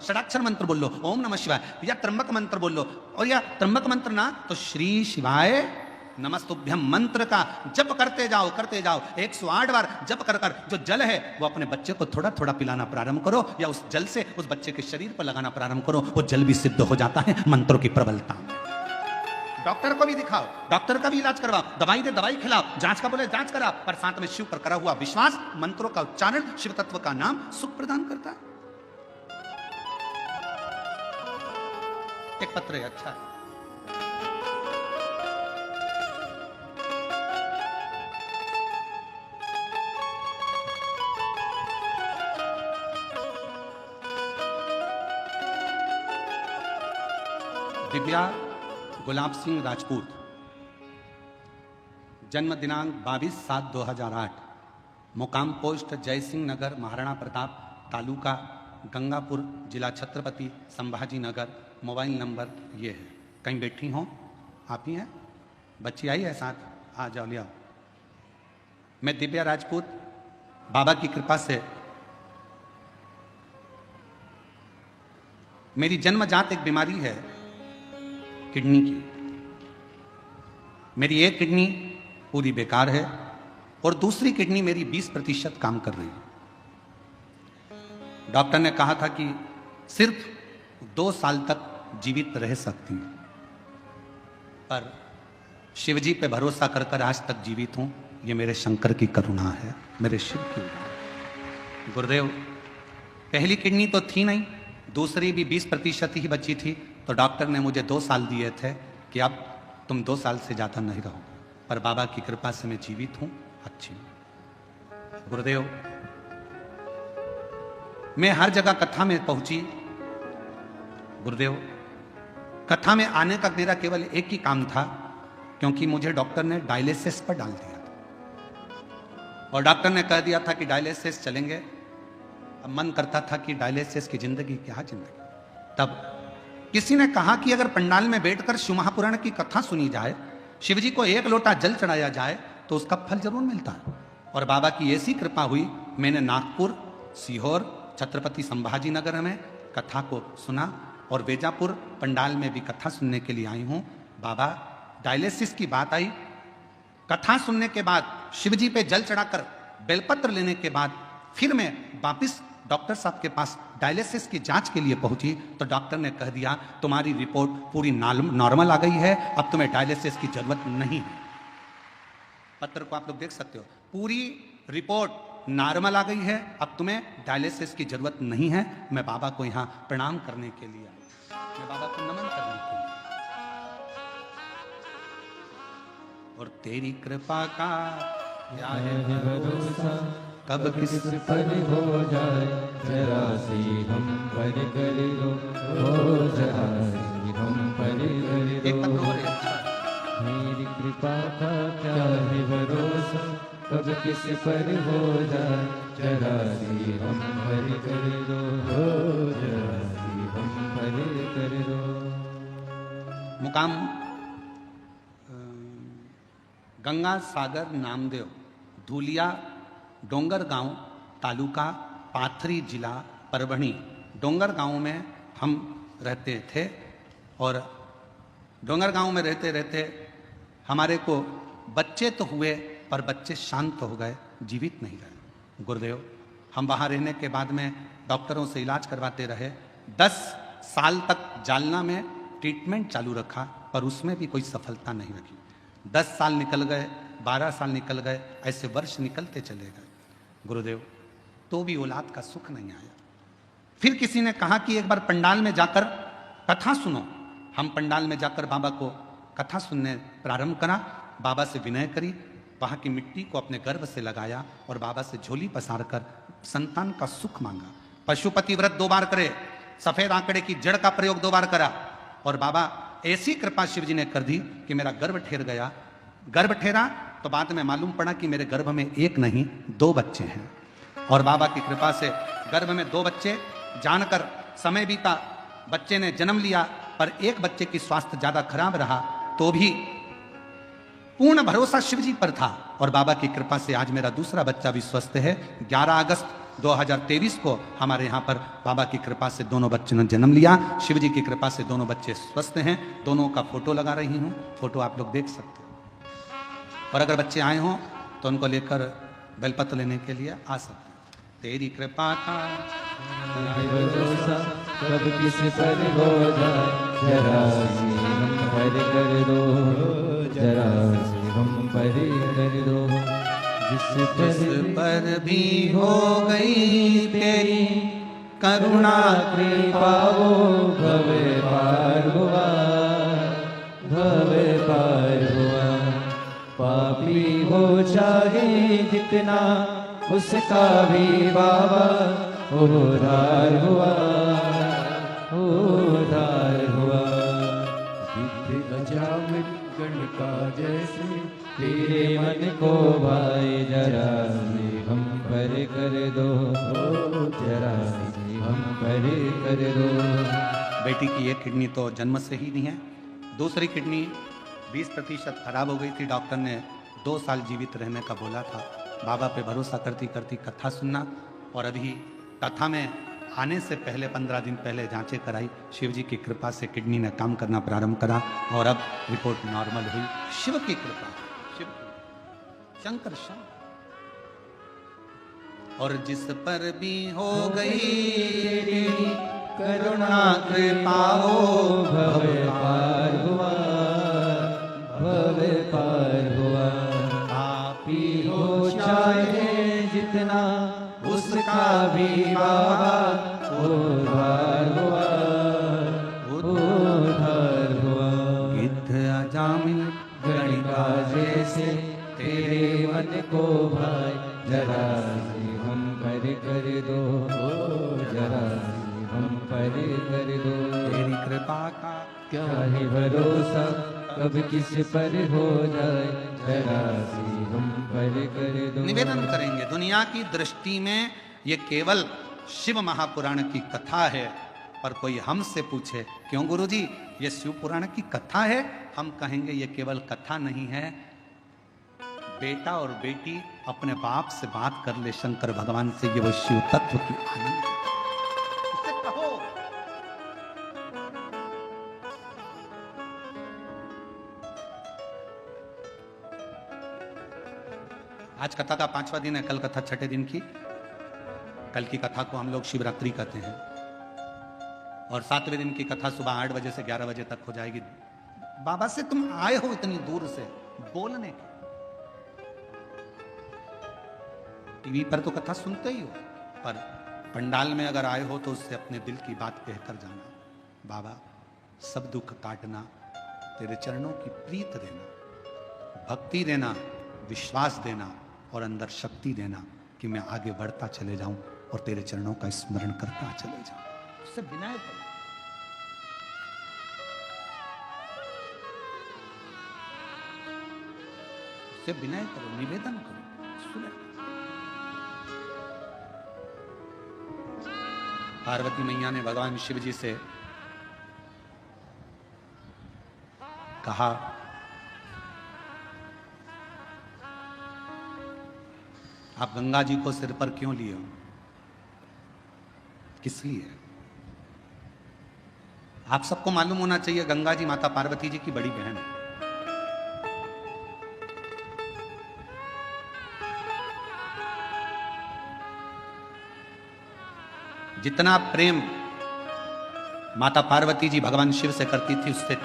षडाक्षर मंत्र बोल लो, ओम नमः शिवाय, या त्र्यंबक मंत्र बोल लो, और या त्र्यंबक मंत्र ना तो श्री शिवाय नमस्तुभ्यम मंत्र का जप करते जाओ, करते जाओ। 108 बार जप कर कर जो जल है वो अपने बच्चे को थोड़ा थोड़ा पिलाना प्रारंभ करो, या उस जल से उस बच्चे के शरीर पर लगाना प्रारंभ करो। वो जल भी सिद्ध हो जाता है मंत्रों की प्रबलता। डॉक्टर को भी दिखाओ, डॉक्टर का भी इलाज करवाओ, दवाई दे दवाई खिलाओ, जांच का बोले जांच करा, पर साथ में शिव पर करा हुआ विश्वास, मंत्रों का उच्चारण, शिव तत्व का नाम सुख प्रदान करता है। एक पत्र है, अच्छा है। दिव्या गुलाब सिंह राजपूत, जन्म दिनांक 22/7/2008, मुकाम पोस्ट जय सिंह नगर, महाराणा प्रताप, तालुका गंगापुर, जिला छत्रपति संभाजी नगर। मोबाइल नंबर ये है। कहीं बैठी हो आप ही हैं? बच्ची आई है साथ? आ जाओ, ले आओ। मैं दिव्या राजपूत, बाबा की कृपा से मेरी जन्मजात एक बीमारी है किडनी की। मेरी एक किडनी पूरी बेकार है और दूसरी किडनी मेरी 20% काम कर रही है। डॉक्टर ने कहा था कि सिर्फ 2 साल तक जीवित रह सकती है, पर शिवजी पे भरोसा कर कर आज तक जीवित हूं। ये मेरे शंकर की करुणा है, मेरे शिव की। गुरुदेव, पहली किडनी तो थी नहीं, दूसरी भी 20% ही बची थी, तो डॉक्टर ने मुझे 2 साल दिए थे कि अब तुम 2 साल से ज़्यादा नहीं रहो, पर बाबा की कृपा से मैं जीवित हूँ, अच्छी हूँ। गुरुदेव, मैं हर जगह कथा में पहुंची। गुरुदेव, कथा में आने का मेरा केवल एक ही काम था, क्योंकि मुझे डॉक्टर ने डायलिसिस पर डाल दिया था और डॉक्टर ने कह दिया था कि डायलिसिस चलेंगे। अब मन करता था कि डायलिसिस की जिंदगी क्या जिंदगी। तब किसी ने कहा कि अगर पंडाल में बैठकर शिव महापुराण की कथा सुनी जाए, शिव जी को एक लोटा जल चढ़ाया जाए, तो उसका फल जरूर मिलता है। और बाबा की ऐसी कृपा हुई, मैंने नागपुर, सीहोर, छत्रपति संभाजी नगर में कथा को सुना और बेजापुर पंडाल में भी कथा सुनने के लिए आई हूं। बाबा, डायलिसिस की बात आई, कथा सुनने के बाद शिव जी पे जल चढ़ाकर बेलपत्र लेने के बाद फिर मैं वापिस डॉक्टर साहब के पास डायलिसिस की जांच के लिए पहुंची, तो डॉक्टर ने कह दिया तुम्हारी रिपोर्ट पूरी नॉर्मल आ गई है, अब तुम्हें डायलिसिस की जरूरत नहीं है। पत्र को आप लोग देख सकते हो, पूरी रिपोर्ट नॉर्मल आ गई है, अब तुम्हें डायलिसिस की जरूरत नहीं है। मैं बाबा को यहाँ प्रणाम करने के लिए आया, मैं बाबा को नमन करने के लिए। और तेरी कृपा का क्या है भरोसा, कब किस पर हो जाए, जरा सी हम पर कर दो, हो जरा सी हम पर कर एक दो। पत्र और अच्छा मेरी कृपा का क्या है भरोसा, कब किस पर हो जाए, जरा सी हम पर कर दो, हो जरा सी हम पर कर दो। मुकाम गंगा सागर नामदेव, धूलिया डोंगर गांव, तालुका पाथरी, जिला परभणी। डोंगर गांव में हम रहते थे और डोंगर गांव में रहते रहते हमारे को बच्चे तो हुए पर बच्चे शांत हो गए, जीवित नहीं रहे। गुरुदेव, हम वहाँ रहने के बाद में डॉक्टरों से इलाज करवाते रहे। 10 साल तक जालना में ट्रीटमेंट चालू रखा, पर उसमें भी कोई सफलता नहीं रखी। 10 साल निकल गए, 12 साल निकल गए, ऐसे वर्ष निकलते चले गए। गुरुदेव, तो भी औलाद का सुख नहीं आया। फिर किसी ने कहा कि एक बार पंडाल में जाकर कथा सुनो। हम पंडाल में जाकर बाबा को कथा सुनने प्रारंभ करा, बाबा से विनय करी, वहाँ की मिट्टी को अपने गर्भ से लगाया और बाबा से झोली पसार कर संतान का सुख मांगा। पशुपति व्रत 2 बार करे, सफेद आंकड़े की जड़ का प्रयोग 2 बार करा और बाबा ऐसी कृपा शिव जी ने कर दी कि मेरा गर्भ ठहर गया। गर्भ ठहरा तो बाद में मालूम पड़ा कि मेरे गर्भ में 1 नहीं 2 बच्चे हैं। और बाबा की कृपा से गर्भ में 2 बच्चे, जानकर समय बीता, बच्चे ने जन्म लिया, पर एक बच्चे की स्वास्थ्य ज्यादा खराब रहा, तो भी पूर्ण भरोसा शिव जी पर था और बाबा की कृपा से आज मेरा दूसरा बच्चा भी स्वस्थ है। 11 अगस्त 2023 को हमारे यहाँ पर बाबा की कृपा से दोनों बच्चों ने जन्म लिया। शिव जी की कृपा से दोनों बच्चे स्वस्थ हैं। दोनों का फोटो लगा रही हूँ, फोटो आप लोग देख सकते हो। और अगर बच्चे आए हों तो उनको लेकर बेलपत्र लेने के लिए आ सकते हैं। तेरी कृपा का भरोसा, कब किस पर हो जाए, जरा सी हम पर कर दो, जरा सी हम पर कर दो। जिस पर भी हो गई तेरी करुणा कृपा, वो भव पार हुआ, भव पार हुआ। पापी हो चाहे जितना, उसका भी बाबा उद्धार हुआ, उद्धार हुआ। विधि अजामिल गण का जैसे, तेरे मन को भाई, जरा से हम पर कर दो, जरा से हम पर कर दो। बेटी की एक किडनी तो जन्म से ही नहीं है, दूसरी किडनी 20% खराब हो गई थी। डॉक्टर ने 2 साल जीवित रहने का बोला था। बाबा पे भरोसा करती करती कथा सुनना, और अभी कथा में आने से पहले 15 दिन पहले जांचें कराई। शिव जी की कृपा से किडनी ने काम करना प्रारंभ करा और अब रिपोर्ट नॉर्मल हुई। शिव की कृपा, शिव शंकर शंकर। और जिस पर भी हो गई करुणा कृपा, वो भव पार हुआ, भव पार हुआ। पापी हो चाहे जितना, उसका भी बाबा उद्धार हुआ, उद्धार हुआ। गिद्ध अजामिल गणिका जैसे, तेरे मन को भाई, जरा सी हम पर कर दो, जरा सी हम पर कर दो। तेरी कृपा का क्या ही भरोसा कब किस पर हो जाए, जरा सी हम पर कर दो। निवेदन करेंगे, दुनिया की दृष्टि में ये केवल शिव महापुराण की कथा है, पर कोई हमसे पूछे क्यों गुरुजी ये शिव पुराण की कथा है, हम कहेंगे ये केवल कथा नहीं है, बेटा और बेटी अपने बाप से बात कर ले शंकर भगवान से, ये वो शिव तत्व की आनंद है। इसे कहो। आज कथा का 5वां दिन है, कल कथा 6ठे दिन की। कल की कथा को हम लोग शिवरात्रि कहते हैं और 7वें दिन की कथा सुबह 8 बजे से 11 बजे तक हो जाएगी। बाबा से तुम आए हो इतनी दूर से बोलने के, टीवी पर तो कथा सुनते ही हो, पर पंडाल में अगर आए हो तो उससे अपने दिल की बात कहकर जाना। बाबा सब दुख काटना, तेरे चरणों की प्रीत देना, भक्ति देना, विश्वास देना और अंदर शक्ति देना कि मैं आगे बढ़ता चले जाऊं और तेरे चरणों का स्मरण करता चले जाऊं। उससे विनय करो। उससे विनय करो, निवेदन करो, सुने। पार्वती मैया ने भगवान शिव जी से कहा, आप गंगा जी को सिर पर क्यों लिए हो, किस लिए? आप सबको मालूम होना चाहिए गंगा जी माता पार्वती जी की बड़ी बहन है। जितना प्रेम माता पार्वती जी भगवान शिव से करती थी, उससे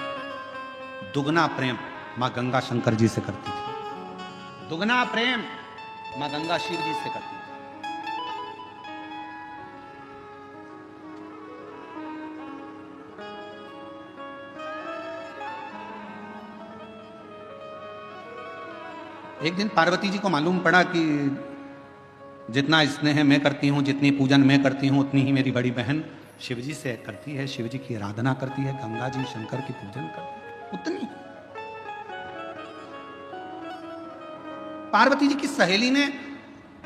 दुगना प्रेम मां गंगा शंकर जी से करती थी। दुगना प्रेम मां गंगा शिव जी से करती थी। एक दिन पार्वती जी को मालूम पड़ा कि जितना स्नेह मैं करती हूँ, जितनी पूजन मैं करती हूँ, उतनी ही मेरी बड़ी बहन शिव जी से करती है, शिव जी की आराधना करती है, गंगा जी शंकर की पूजन करती है, उतनी। पार्वती जी की सहेली ने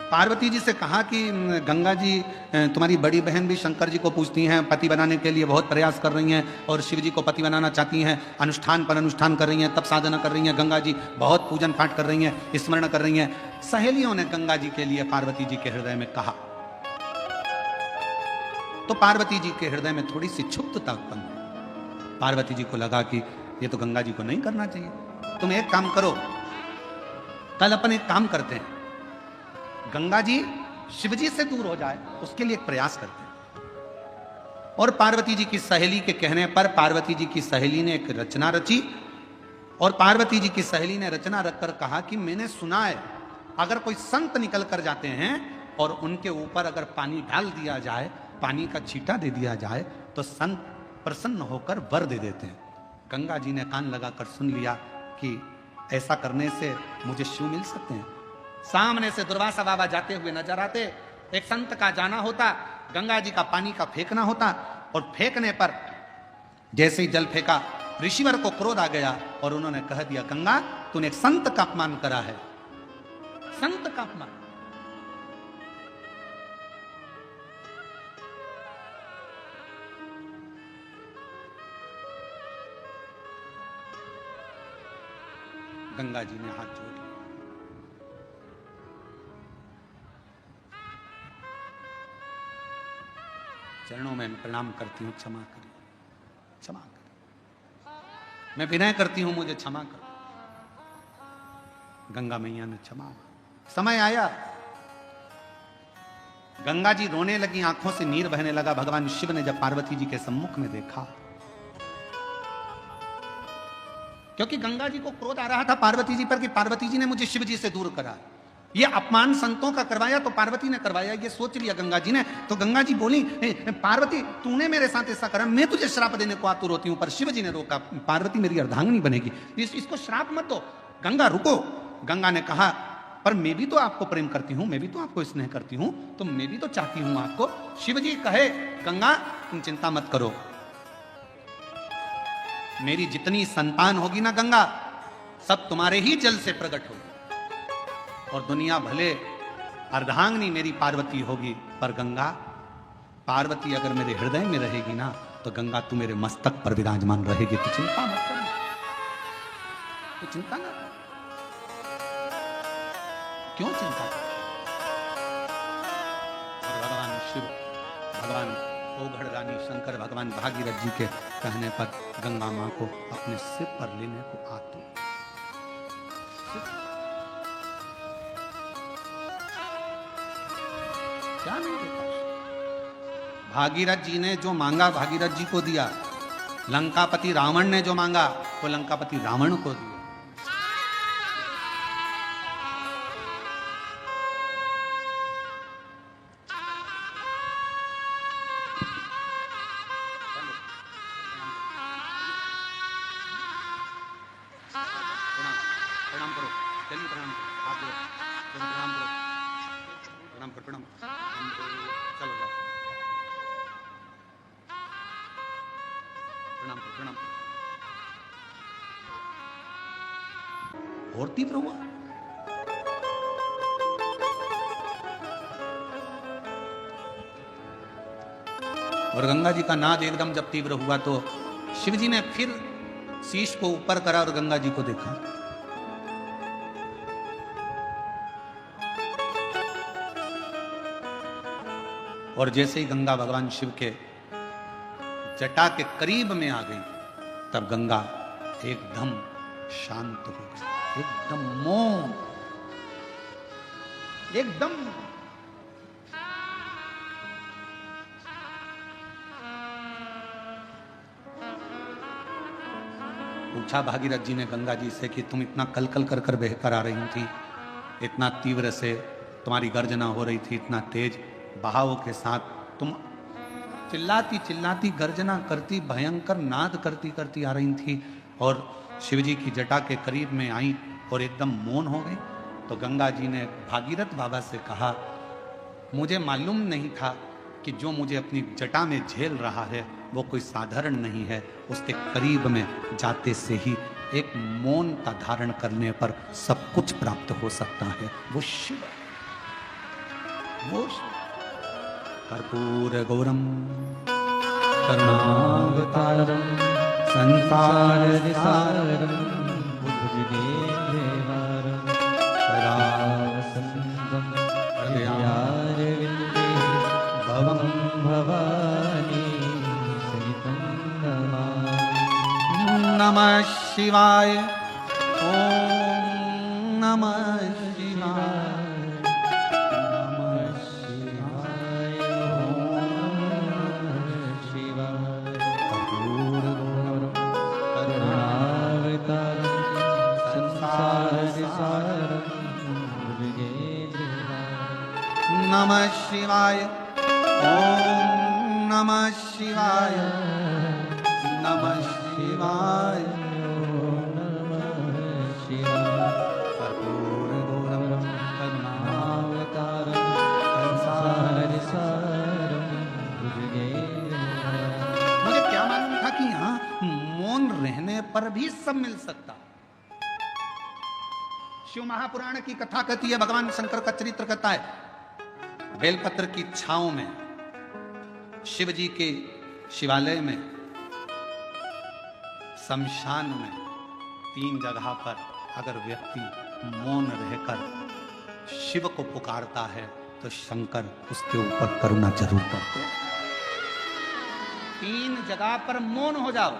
पार्वती जी से कहा कि गंगा जी तुम्हारी बड़ी बहन भी शंकर जी को पूजती हैं, पति बनाने के लिए बहुत प्रयास कर रही हैं और शिव जी को पति बनाना चाहती हैं, अनुष्ठान पर अनुष्ठान कर रही हैं, तप साधना कर रही हैं, गंगा जी बहुत पूजन पाठ कर रही हैं, स्मरण कर रही हैं। सहेलियों ने गंगा जी के लिए पार्वती जी के हृदय में कहा, तो पार्वती जी के हृदय में थोड़ी सी क्षुब्धता उत्पन्न हुई। पार्वती जी को लगा कि ये तो गंगा जी को नहीं करना चाहिए। तुम एक काम करो, कल अपन एक काम करते हैं, गंगा जी शिव जी से दूर हो जाए उसके लिए एक प्रयास करते हैं। और पार्वती जी की सहेली के कहने पर पार्वती जी की सहेली ने एक रचना रची और पार्वती जी की सहेली ने रचना रखकर कहा कि मैंने सुना है अगर कोई संत निकल कर जाते हैं और उनके ऊपर अगर पानी डाल दिया जाए, पानी का छींटा दे दिया जाए, तो संत प्रसन्न होकर वर दे देते हैं। गंगा जी ने कान लगाकर सुन लिया कि ऐसा करने से मुझे शिव मिल सकते हैं। सामने से दुर्वासा बाबा जाते हुए नजर आते, एक संत का जाना होता, गंगा जी का पानी का फेंकना होता और फेंकने पर जैसे ही जल फेंका, ऋषिवर को क्रोध आ गया और उन्होंने कह दिया, गंगा तूने एक संत का अपमान करा है, संत का अपमान। गंगा जी ने हाथ जोड़ लिया, चरणों में प्रणाम करती हूं, क्षमा करिए, क्षमा करिए, मैं विनय करती हूं, मुझे क्षमा करो। गंगा मैया ने क्षमा। समय आया, गंगा जी रोने लगी, आंखों से नीर बहने लगा। भगवान शिव ने जब पार्वती जी के सम्मुख में देखा, क्योंकि गंगा जी को क्रोध आ रहा था पार्वती जी पर कि पार्वती जी ने मुझे शिव जी से दूर करा, ये अपमान संतों का करवाया तो पार्वती ने करवाया, ये सोच लिया गंगा जी ने। तो गंगा जी बोली, पार्वती तूने मेरे साथ ऐसा करा, मैं तुझे श्राप देने को आतुर होती हूं, पर शिव जी ने रोका, पार्वती मेरी अर्धांगिनी बनेगी, इसको श्राप मत दो, गंगा रुको। गंगा ने कहा पर मैं भी तो आपको प्रेम करती हूं, मैं भी तो आपको स्नेह करती हूं, तो मैं भी तो चाहती हूं आपको। शिव जी कहे, गंगा तुम चिंता मत करो, मेरी जितनी संतान होगी ना गंगा, सब तुम्हारे ही जल से प्रकट होगी। और दुनिया भले अर्धांगिनी मेरी पार्वती होगी, पर गंगा पार्वती अगर मेरे हृदय में रहेगी ना, तो गंगा तू मेरे मस्तक पर विराजमान रहेगी। तो चिंता मत कर, तो चिंता ना कर। क्यों चिंता कर? और भगवान शिव, भगवान ओघड़ रानी शंकर, भगवान भागीरथ जी के कहने पर गंगा मां को अपने सिर पर लेने को आतुर। क्या नहीं देता? भागीरथ जी ने जो मांगा भागीरथ जी को दिया, लंकापति रावण ने जो मांगा वो लंकापति रावण को दिया। प्रणाम करो, चलिए प्रणाम करो, हाथ जोड़ो, प्रणाम करो, प्रणाम करो, प्रणाम चलो जाओ, प्रणाम करो, प्रणाम करो। और तीव्र हुआ। और गंगा जी का नाद एकदम जब तीव्र हुआ तो शिव जी ने फिर शीश को ऊपर करा और गंगा जी को देखा। और जैसे ही गंगा भगवान शिव के जटा के करीब में आ गई, तब गंगा एकदम शांत हो गई, एकदम मौन, एकदम। पूछा भागीरथ जी ने गंगा जी से कि तुम इतना कल कल कर कर बहकर आ रही थी, इतना तीव्र से तुम्हारी गर्जना हो रही थी, इतना तेज बहाव के साथ तुम चिल्लाती चिल्लाती गर्जना करती, भयंकर नाद करती करती आ रही थी, और शिवजी की जटा के करीब में आई और एकदम मौन हो गई। तो गंगा जी ने भागीरथ बाबा से कहा, मुझे मालूम नहीं था कि जो मुझे अपनी जटा में झेल रहा है वो कोई साधारण नहीं है। उसके करीब में जाते से ही एक मौनता धारण करने पर सब कुछ प्राप्त हो सकता है। वो शिव, वो शिव। कर्पूर गौरम करुणावतारम संसार संसारसारम भुजगेन्द्रहारम सदावसंतं हृदयारविन्दे भवं भवानी सहितं नमामि। नमः शिवाय, ओम नमः शिवाय, नमः शिवाय, ओम शिवाय। कर्पूर गौरम करुणावतारं संसारसारं भुजगेन्द्रहारं नमः शिवाय, ओम नमः शिवाय, नमः शिवाय, कर्पूर गौरम करुणावतारं संसारसारं भुजगेन्द्रहारं। मुझे क्या मालूम था कि यहाँ मौन रहने पर भी सब मिल सकता। शिव महापुराण की कथा कहती है, भगवान शंकर का चरित्र कहता है, बेलपत्र की छांव में शिव जी के शिवालय में, शमशान में 3 जगह पर अगर व्यक्ति मौन रहकर शिव को पुकारता है तो शंकर उसके ऊपर करुणा जरूर करते हैं। 3 जगह पर मौन हो जाओ।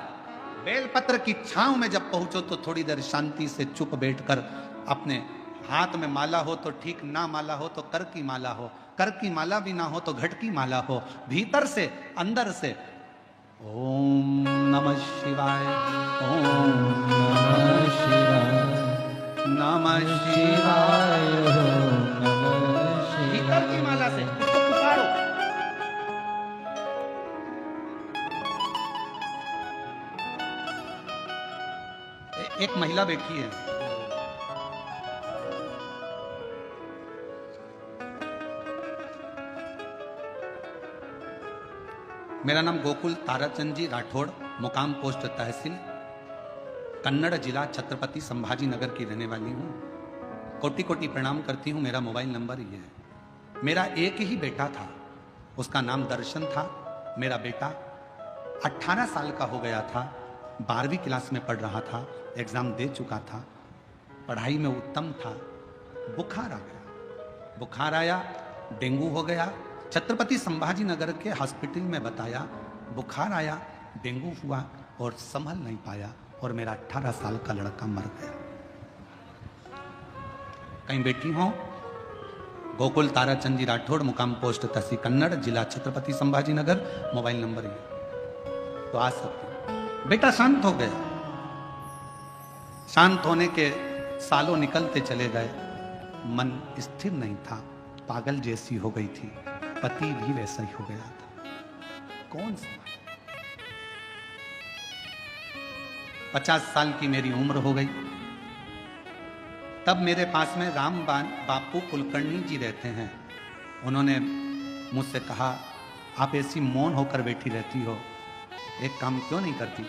बेलपत्र की छांव में जब पहुंचो तो थोड़ी देर शांति से चुप बैठकर, अपने हाथ में माला हो तो ठीक, ना माला हो तो कर की माला हो, कर की माला भी ना हो तो घट की माला हो, भीतर से अंदर से ओम नमः शिवाय, ओम नमः शिवाय, नमः शिवाय, शिवाय ओम नमः भीतर की शिवाय। माला से उसको पुकारो। एक महिला बैठी है, मेरा नाम गोकुल ताराचंद जी राठौड़, मुकाम पोस्ट तहसील, कन्नड़ जिला छत्रपति संभाजी नगर की रहने वाली हूँ। कोटि कोटि प्रणाम करती हूँ। मेरा मोबाइल नंबर ये है। मेरा एक ही बेटा था, उसका नाम दर्शन था। मेरा बेटा 18 साल का हो गया था, 12वीं क्लास में पढ़ रहा था, एग्जाम दे चुका था, पढ़ाई में उत्तम था। बुखार आ गया, बुखार आया, डेंगू हो गया। छत्रपति संभाजी नगर के हॉस्पिटल में बताया, बुखार आया, डेंगू हुआ और संभल नहीं पाया और मेरा 18 साल का लड़का मर गया। कहीं बेटी हो? गोकुल ताराचंद जी राठौड़, मुकाम पोस्ट तहसील कन्नड़, जिला छत्रपति संभाजी नगर, मोबाइल नंबर ये, तो आ सकते। बेटा शांत हो गया। शांत होने के सालों निकलते चले गए, मन स्थिर नहीं था, पागल जैसी हो गई थी, पति भी वैसा ही हो गया था। कौन सा? 50 साल की मेरी उम्र हो गई। तब मेरे पास में रामबान बापू कुलकर्णी जी रहते हैं। उन्होंने मुझसे कहा, आप ऐसी मौन होकर बैठी रहती हो, एक काम क्यों नहीं करती?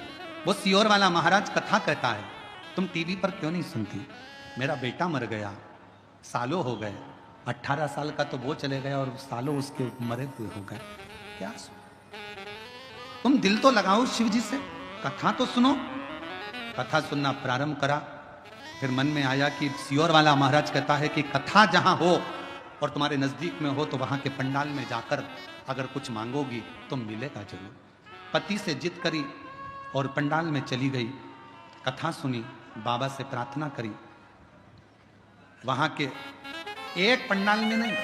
वो सियोर वाला महाराज कथा कहता है, तुम टीवी पर क्यों नहीं सुनती? मेरा बेटा मर गया, सालों हो गए, 18 साल का तो वो चले गया और सालों उसके मरे हुए हो गए। क्या तुम दिल तो लगाओ शिव जी से, कथा तो सुनो। कथा सुनना प्रारंभ करा, फिर मन में आया कि सियोर वाला महाराज कहता है कि कथा जहां हो और तुम्हारे नजदीक में हो तो वहां के पंडाल में जाकर अगर कुछ मांगोगी तो मिलेगा जरूर। पति से जिद करी और पंडाल में चली गई, कथा सुनी, बाबा से प्रार्थना करी। वहां के एक पंडाल में नहीं,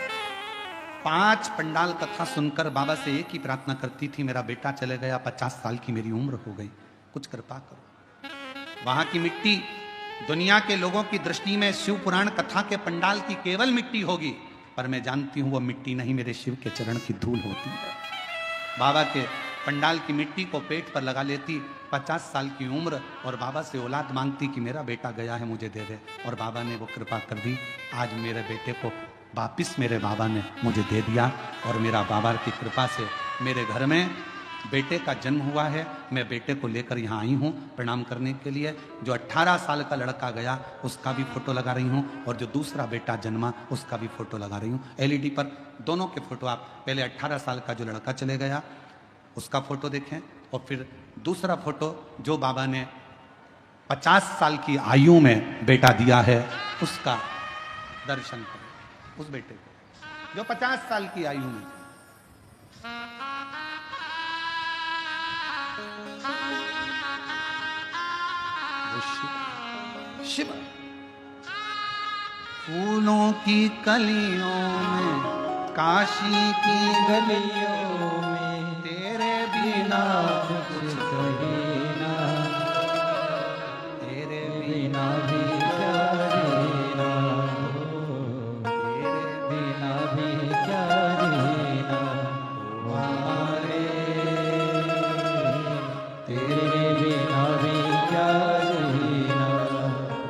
5 पंडाल कथा सुनकर बाबा से एक ही प्रार्थना करती थी, मेरा बेटा चले गया, 50 साल की मेरी उम्र हो गई, कुछ कृपा करो। वहां की मिट्टी दुनिया के लोगों की दृष्टि में शिव पुराण कथा के पंडाल की केवल मिट्टी होगी, पर मैं जानती हूं वो मिट्टी नहीं, मेरे शिव के चरण की धूल होती है। बाबा के पंडाल की मिट्टी को पेट पर लगा लेती, 50 साल की उम्र, और बाबा से औलाद मांगती कि मेरा बेटा गया है, मुझे दे दे। और बाबा ने वो कृपा कर दी। आज मेरे बेटे को वापिस मेरे बाबा ने मुझे दे दिया और मेरा बाबा की कृपा से मेरे घर में बेटे का जन्म हुआ है। मैं बेटे को लेकर यहाँ आई हूँ प्रणाम करने के लिए। जो 18 साल का लड़का गया उसका भी फोटो लगा रही हूँ और जो दूसरा बेटा जन्मा उसका भी फोटो लगा रही हूँ। एलईडी पर दोनों के फोटो, आप पहले 18 साल का जो लड़का चले गया उसका फोटो देखें और फिर दूसरा फोटो जो बाबा ने 50 साल की आयु में बेटा दिया है उसका दर्शन करें, उस बेटे को जो 50 साल की आयु में। शिव फूलों की कलियों में, काशी की गलियों में, तेरे बिना कुछ कहे ना, तेरे बिना भी क्या जीना हो, तेरे बिना भी क्या जीना हमारे, तेरे बिना भी क्या जीना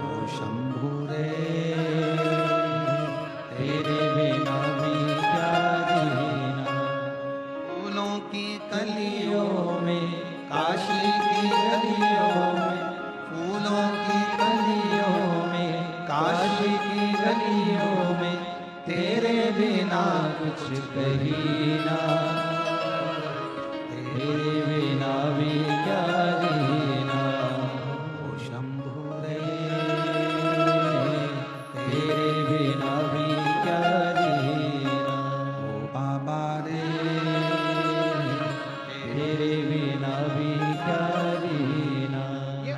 ओ शंभु रे, तेरे बिना भी क्या जीना। फूलों की गलियों में, काशी की गलियों में, फूलों की गलियों में, काशी की गलियों में, तेरे बिना कुछ कही ना, तेरे बिना भी क्या जीना ओ शंभु रे, तेरे बिना भी क्या जीना ओ बाबा रे, तेरे बिना भी क्या जीना। ये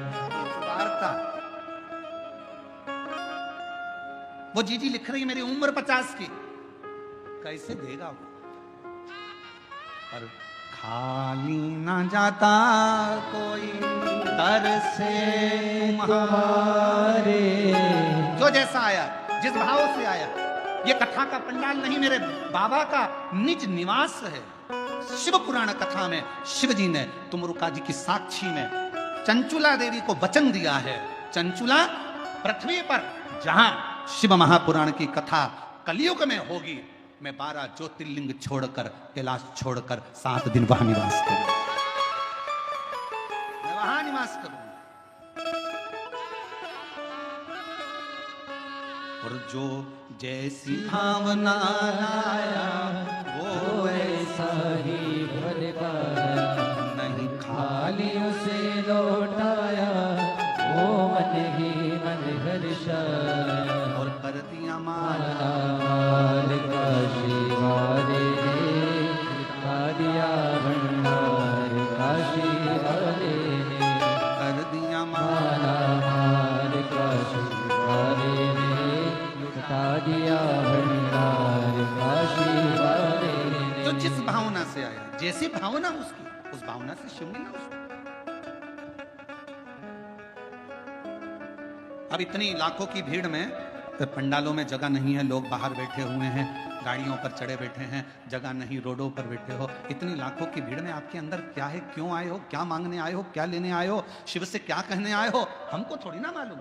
वार्ता वो जीजी लिख रही, मेरी उम्र 50 की, कैसे देगा वो? पर खाली ना जाता कोई दर से तुम्हारे, जो जैसा आया, जिस भाव से आया। ये कथा का पंडाल नहीं, मेरे बाबा का निज निवास है। शिव पुराण कथा में शिव जी ने तुमरुका जी की साक्षी में चंचुला देवी को वचन दिया है। चंचुला पृथ्वी पर जहां शिव महापुराण की कथा कलयुग में होगी, मैं 12 ज्योतिर्लिंग छोड़कर, कैलाश छोड़कर 7 दिन वहां निवास करूं, मैं वहां निवास करूं। और जो जैसी भावना लाया वो ऐसा ही भर पाया, नहीं खाली उसे लौटाया, वो मन ही मन हर्षाया। और कर दिया माला माल का शिवारे ने, खा दिया भंडार काशी वाले ने। कर दिया माला माल का शिवारे ने, लुटा दिया भंडार काशी वाले ने। तो जिस भावना से आया, जैसी भावना उसकी, उस भावना से शिव मिला उसको। अब इतनी लाखों की भीड़ में पंडालों में जगह नहीं है, लोग बाहर बैठे हुए हैं, गाड़ियों पर चढ़े बैठे हैं, जगह नहीं, रोडों पर बैठे हो। इतनी लाखों की भीड़ में आपके अंदर क्या है, क्यों आए हो, क्या मांगने आए हो, क्या लेने आए हो, शिव से क्या कहने आए हो, हमको थोड़ी ना मालूम,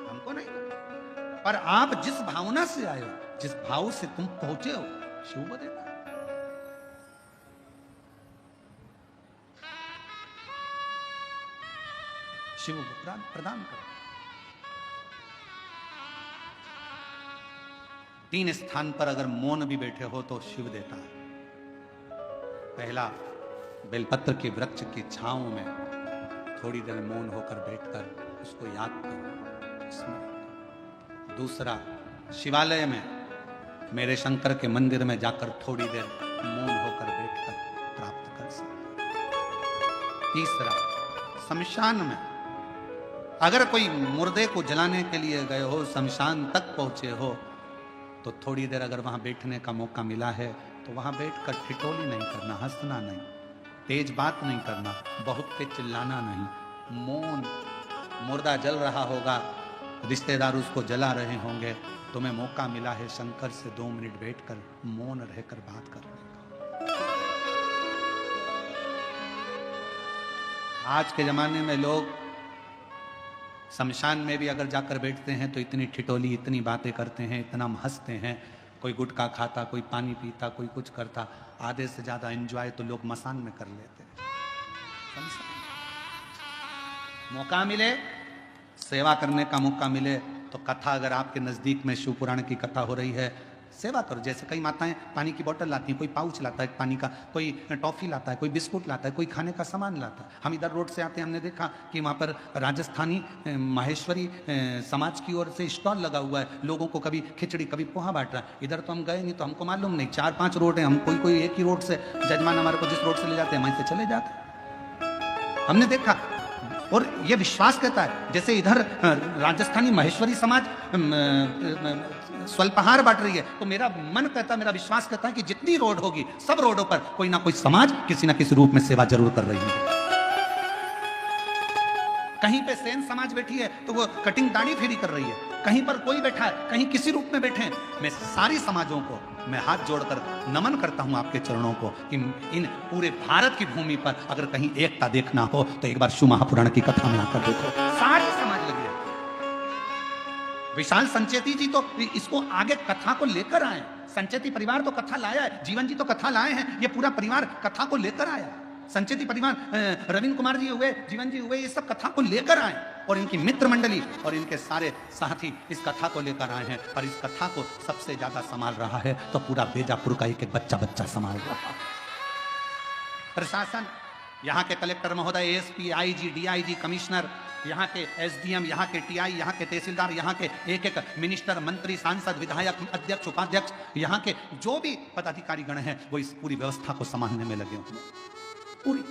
हमको नहीं। पर आप जिस भावना से आए हो, जिस भाव से तुम पहुंचे हो, शिव वो देता है। शिव वो प्रदान कर। 3 स्थान पर अगर मौन भी बैठे हो तो शिव देता है। पहला, बेलपत्र के वृक्ष की छांव में थोड़ी देर मौन होकर बैठकर उसको याद करो, स्मरण करो। दूसरा, शिवालय में, मेरे शंकर के मंदिर में जाकर थोड़ी देर मौन होकर बैठकर प्राप्त कर सकते। तीसरा, शमशान में अगर कोई मुर्दे को जलाने के लिए गए हो, शमशान तक पहुंचे हो, तो थोड़ी देर अगर वहां बैठने का मौका मिला है तो वहां बैठकर ठिठोली नहीं करना, हंसना नहीं, तेज बात नहीं करना, बहुत तेज चिल्लाना नहीं, मौन। मुर्दा जल रहा होगा, रिश्तेदार उसको जला रहे होंगे, तुम्हें मौका मिला है शंकर से 2 मिनट बैठकर मौन रहकर बात करने का। आज के जमाने में लोग शमशान में भी अगर जाकर बैठते हैं तो इतनी ठिठोली, इतनी बातें करते हैं, इतना हंसते हैं, कोई गुटखा खाता, कोई पानी पीता, कोई कुछ करता। आधे से ज्यादा एंजॉय तो लोग मसान में कर लेते हैं। मौका मिले, सेवा करने का मौका मिले तो कथा, अगर आपके नजदीक में शिव पुराण की कथा हो रही है, सेवा करो। जैसे कई माताएं पानी की बोतल लाती हैं, कोई पाउच लाता है पानी का, कोई टॉफी लाता है, कोई बिस्कुट लाता है, कोई खाने का सामान लाता है। हम इधर रोड से आते हैं, हमने देखा कि वहाँ पर राजस्थानी माहेश्वरी समाज की ओर से स्टॉल लगा हुआ है, लोगों को कभी खिचड़ी कभी पोहा बांट रहा है। इधर तो हम गए नहीं तो हमको मालूम नहीं, 4-5 रोड है, हम कोई एक ही रोड से, जजमान हमारे को जिस रोड से ले जाते हैं वहीं से चले जाते हैं। हमने देखा और ये विश्वास कहता है, जैसे इधर राजस्थानी महेश्वरी समाज स्वल्पहार बांट रही है, तो मेरा मन कहता, मेरा विश्वास कहता है कि जितनी रोड होगी, सब रोडों पर कोई ना कोई समाज किसी ना किसी रूप में सेवा जरूर कर रही है। कहीं पे सेन समाज बैठी है तो वो कटिंग दाढ़ी फेरी कर रही है, कहीं पर कोई बैठा है, कहीं किसी रूप में बैठे हैं। मैं सारी समाजों को मैं हाथ जोड़कर नमन करता हूं आपके चरणों को कि इन पूरे भारत की भूमि पर अगर कहीं एकता देखना हो तो एक बार शिव महापुराण की कथा में आकर देखो, सारी समाज लगी है। विशाल संचेती जी तो इसको आगे कथा को लेकर आए, संचेती परिवार तो कथा लाया है, जीवन जी तो कथा लाए हैं, ये पूरा परिवार कथा को लेकर आया। संचेती परिवार, रविंद्र कुमार जी हुए, जीवन जी हुए, ये सब कथा को लेकर आए और इनकी मित्र मंडली और इनके सारे साथी इस कथा को लेकर आए हैं। और इस कथा को सबसे ज्यादा संभाल रहा है तो पूरा बेजापुर का एक बच्चा संभाल रहा है। प्रशासन, यहाँ के कलेक्टर महोदय, एसपी, आईजी, डीआईजी, कमिश्नर, यहाँ के एसडीएम, यहाँ के टीआई, यहाँ के तहसीलदार, यहाँ के एक मिनिस्टर, मंत्री, सांसद, विधायक, अध्यक्ष, उपाध्यक्ष, यहाँ के जो भी पदाधिकारी गण हैं वो इस पूरी व्यवस्था को संभालने में लगे हुए पूरी।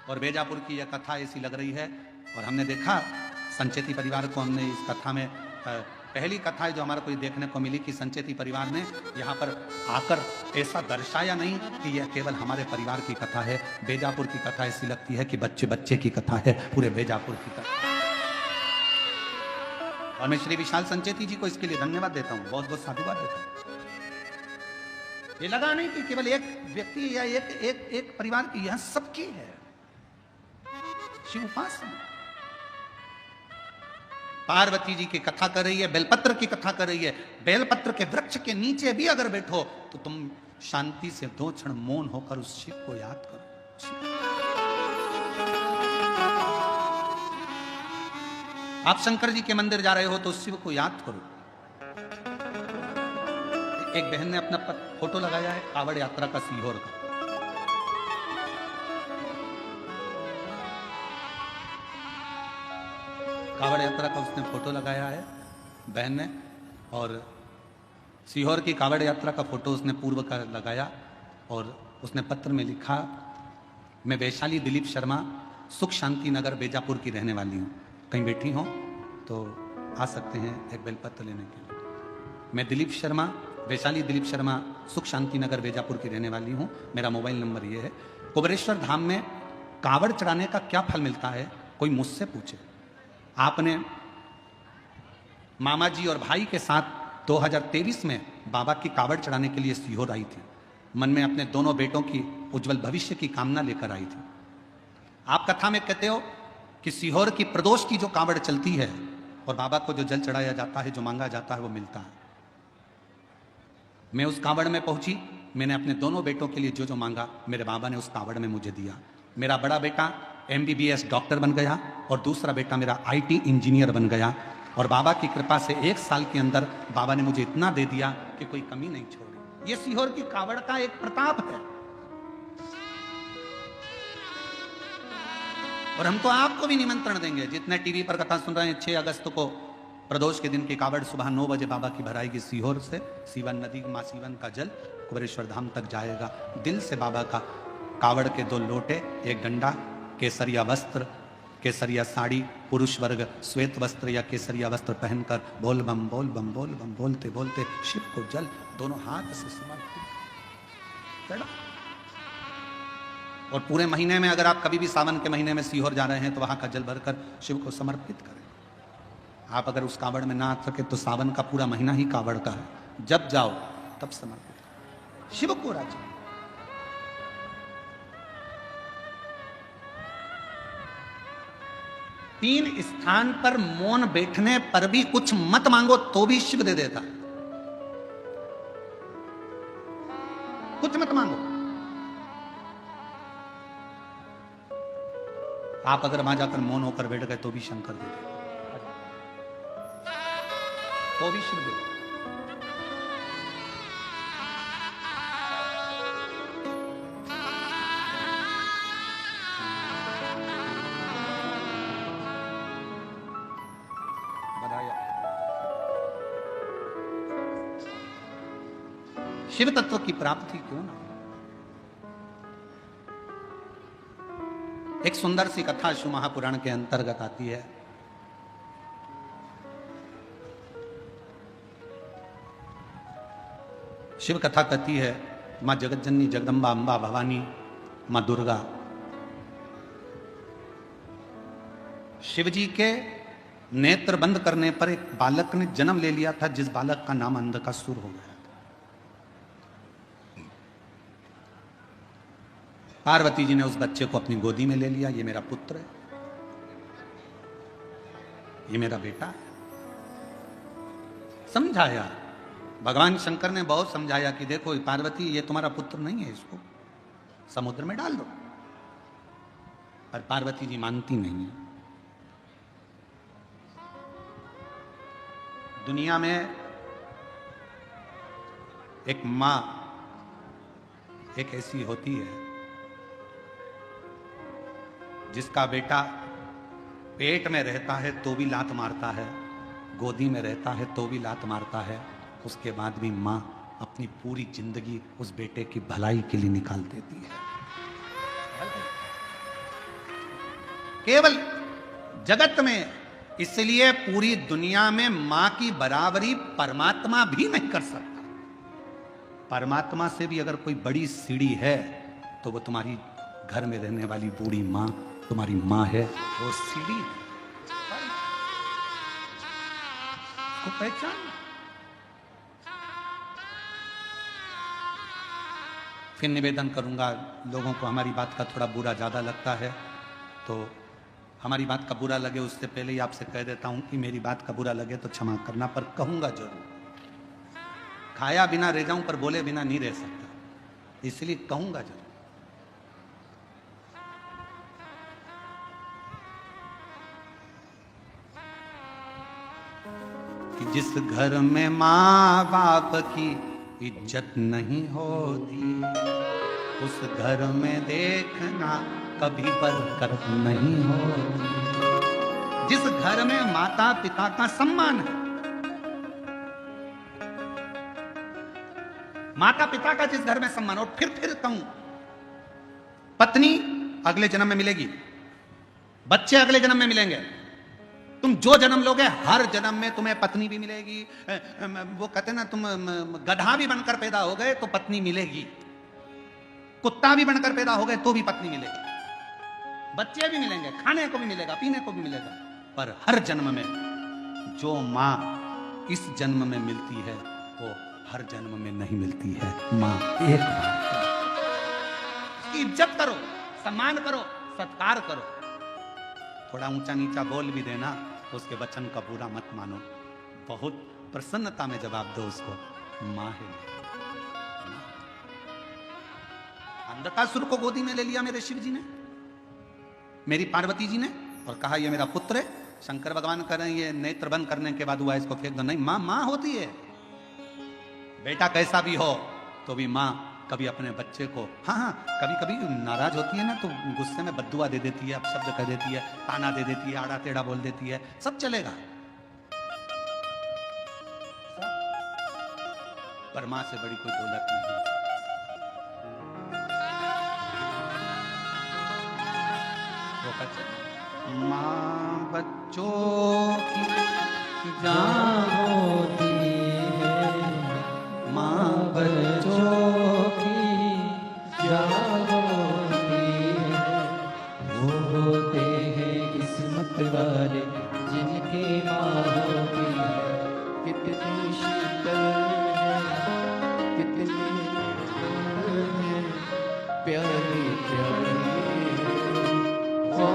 और बेजापुर की यह कथा ऐसी लग रही है और हमने देखा संचेती परिवार को, हमने इस कथा में पहली कथा है जो हमारे को देखने को मिली कि संचेती परिवार ने यहाँ पर आकर ऐसा दर्शाया नहीं कि यह केवल हमारे परिवार की कथा है। बेजापुर की कथा ऐसी लगती है कि बच्चे बच्चे की कथा है, पूरे बेजापुर की कथा। और मैं श्री विशाल संचेती जी को इसके लिए धन्यवाद देता हूँ, बहुत बहुत साधुवाद देता हूँ। ये लगा नहीं कि केवल एक व्यक्ति या एक परिवार की, यह सबकी है शिव उपासना। पार्वती जी की कथा कर रही है, बेलपत्र की कथा कर रही है। बेलपत्र के वृक्ष के नीचे भी अगर बैठो तो तुम शांति से 2 क्षण मौन होकर उस शिव को याद करो। आप शंकर जी के मंदिर जा रहे हो तो उस शिव को याद करो। एक बहन ने अपना फोटो लगाया है कावड़ यात्रा का, सीहोर का। कावड़ यात्रा का उसने फोटो लगाया है बहन ने, और सीहोर की कावड़ यात्रा का फोटो उसने पूर्व का लगाया, और उसने पत्र में लिखा, मैं वैशाली दिलीप शर्मा, सुख शांति नगर बेजापुर की रहने वाली हूँ। कहीं बैठी हो तो आ सकते हैं एक बेलपत्र लेने के लिए। मैं दिलीप शर्मा, वैशाली दिलीप शर्मा, सुख शांति नगर बेजापुर की रहने वाली हूँ। मेरा मोबाइल नंबर ये है। कुबेरेश्वर धाम में कावड़ चढ़ाने का क्या फल मिलता है, कोई मुझसे पूछे। आपने मामा जी और भाई के साथ 2023 में बाबा की कावड़ चढ़ाने के लिए सीहोर आई थी। मन में अपने दोनों बेटों की उज्जवल भविष्य की कामना लेकर आई थी। आप कथा में कहते हो कि सीहोर की प्रदोष की जो कावड़ चलती है और बाबा को जो जल चढ़ाया जाता है, जो मांगा जाता है, वो मिलता है। मैं उस कावड़ में पहुंची, मैंने अपने दोनों बेटों के लिए जो जो मांगा मेरे बाबा ने उस कावड़ में मुझे दिया। मेरा बड़ा बेटा MBBS डॉक्टर बन गया और दूसरा बेटा मेरा IT इंजीनियर बन गया, और बाबा की कृपा से 1 साल के अंदर बाबा ने मुझे इतना दे दिया कि कोई कमी नहीं छोड़ी। ये सीहोर की कावड़ का एक प्रताप है। और हम तो आपको भी निमंत्रण देंगे, जितने टीवी पर कथा सुन रहे हैं, 6 अगस्त को प्रदोष के दिन की कावड़ सुबह 9 बजे बाबा की भराएगी सीहोर से। सीवन नदी, मां सीवन का जल कुबेरेश्वर धाम तक जाएगा। दिल से बाबा का कावड़ के 2 लोटे, 1 डंडा, केसरिया वस्त्र, केसरिया साड़ी, पुरुष वर्ग श्वेत वस्त्र या केसरिया वस्त्र पहनकर बोल बम बोल बम बोल बम बोलते बोलते शिव को जल दोनों हाथ से समर्पित करो। और पूरे महीने में अगर आप कभी भी सावन के महीने में सीहोर जा रहे हैं तो वहां का जल भरकर शिव को समर्पित करें। आप अगर उस कावड़ में ना आ सके तो सावन का पूरा महीना ही कावड़ का है, जब जाओ तब समर्पित करें शिव को। राजी 3 स्थान पर मौन बैठने पर भी कुछ मत मांगो तो भी शिव दे देता। कुछ मत मांगो। आप अगर वहां जाकर मौन होकर बैठ गए तो भी शंकर दे देते, तो भी शिव दे देते। शिव तत्व की प्राप्ति क्यों ना। एक सुंदर सी कथा शिव महापुराण के अंतर्गत आती है। शिव कथा कहती है, मां जगतजननी जगदम्बा अंबा भवानी मां दुर्गा शिव जी के नेत्र बंद करने पर एक बालक ने जन्म ले लिया था, जिस बालक का नाम अंधकासुर हो गया। पार्वती जी ने उस बच्चे को अपनी गोदी में ले लिया। ये मेरा पुत्र है, ये मेरा बेटा है। समझाया, भगवान शंकर ने बहुत समझाया कि देखो पार्वती, ये तुम्हारा पुत्र नहीं है, इसको समुद्र में डाल दो। पर पार्वती जी मानती नहीं। दुनिया में एक मां एक ऐसी होती है जिसका बेटा पेट में रहता है तो भी लात मारता है, गोदी में रहता है तो भी लात मारता है, उसके बाद भी मां अपनी पूरी जिंदगी उस बेटे की भलाई के लिए निकाल देती है। केवल जगत में, इसलिए पूरी दुनिया में मां की बराबरी परमात्मा भी नहीं कर सकता। परमात्मा से भी अगर कोई बड़ी सीढ़ी है तो वो तुम्हारी घर में रहने वाली बूढ़ी मां तुम्हारी मां है। वो सीढ़ी को पहचान। फिर निवेदन करूंगा, लोगों को हमारी बात का थोड़ा बुरा ज्यादा लगता है तो हमारी बात का बुरा लगे उससे पहले ही आपसे कह देता हूं कि मेरी बात का बुरा लगे तो क्षमा करना, पर कहूंगा जरूर। खाया बिना रह जाऊं पर बोले बिना नहीं रह सकता, इसलिए कहूंगा जरूर। कि जिस घर में माँ बाप की इज्जत नहीं होती, उस घर में देखना कभी बरकत नहीं होती। जिस घर में माता पिता का सम्मान है, माता पिता का जिस घर में सम्मान, और फिर कहूं, पत्नी अगले जन्म में मिलेगी, बच्चे अगले जन्म में मिलेंगे। तुम जो जन्म लोगे हर जन्म में तुम्हें पत्नी भी मिलेगी। वो कहते ना, तुम गधा भी बनकर पैदा हो गए तो पत्नी मिलेगी, कुत्ता भी बनकर पैदा हो गए तो भी पत्नी मिलेगी, बच्चे भी मिलेंगे, खाने को भी मिलेगा, पीने को भी मिलेगा। पर हर जन्म में जो माँ इस जन्म में मिलती है वो हर जन्म में नहीं मिलती है। माँ एक बात, इज्जत करो, सम्मान करो, सत्कार करो। थोड़ा ऊंचा नीचा बोल भी देना तो उसके वचन का बुरा मत मानो, बहुत प्रसन्नता में जवाब दो उसको, माँ है। अंधकासुर को गोदी में ले लिया मेरे शिव जी ने, मेरी पार्वती जी ने, और कहा ये मेरा पुत्र है। शंकर भगवान कह रहे हैं ये नेत्र बंद करने के बाद हुआ, इसको फेंक दो। नहीं, माँ माँ होती है। बेटा कैसा भी हो तो भी माँ कभी अपने बच्चे को, हाँ कभी कभी नाराज होती है ना तो गुस्से में बद्दुआ दे देती है, अपशब्द कह देती है, ताना दे देती है, आड़ा टेढ़ा बोल देती है, सब चलेगा। पर माँ से बड़ी कोई दौलत नहीं। माँ बच्चों की जान होती है, माँ बच्चों की जान होती है। वो होते हैं किस्मत वाले जिनकी माँ होती है। कितनी शीतल है, कितनी है, प्यारी प्यारी ओ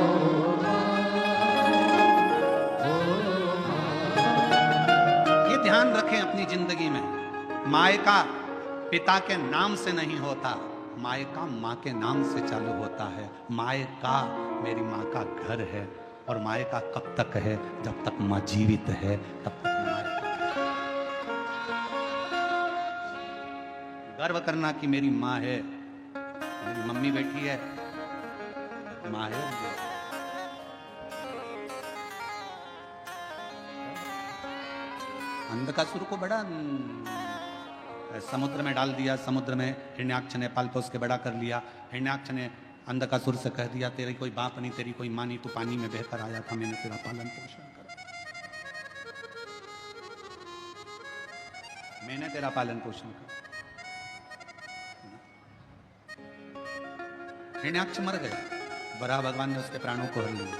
ध्यान रखें अपनी जिंदगी में, मायका पिता के नाम से नहीं होता, मायका माँ के नाम से चालू होता है। मायका मेरी माँ का घर है, और मायका कब तक है? जब तक माँ जीवित है तब तक मायका। गर्व करना कि मेरी माँ है, मेरी मम्मी बैठी है, माँ है। अंधकासुर को बड़ा समुद्र में डाल दिया, समुद्र में हिरण्याक्ष ने पाल पोस के बड़ा कर लिया। हिरण्याक्ष ने अंधकासुर से कह दिया तेरी कोई बाप नहीं, तेरी कोई माँ नहीं, तू पानी में बहकर आया था, मैंने तेरा पालन पोषण करा, मैंने तेरा पालन पोषण करा। हिरण्याक्ष मर गया, वराह भगवान ने उसके प्राणों को हर लिया।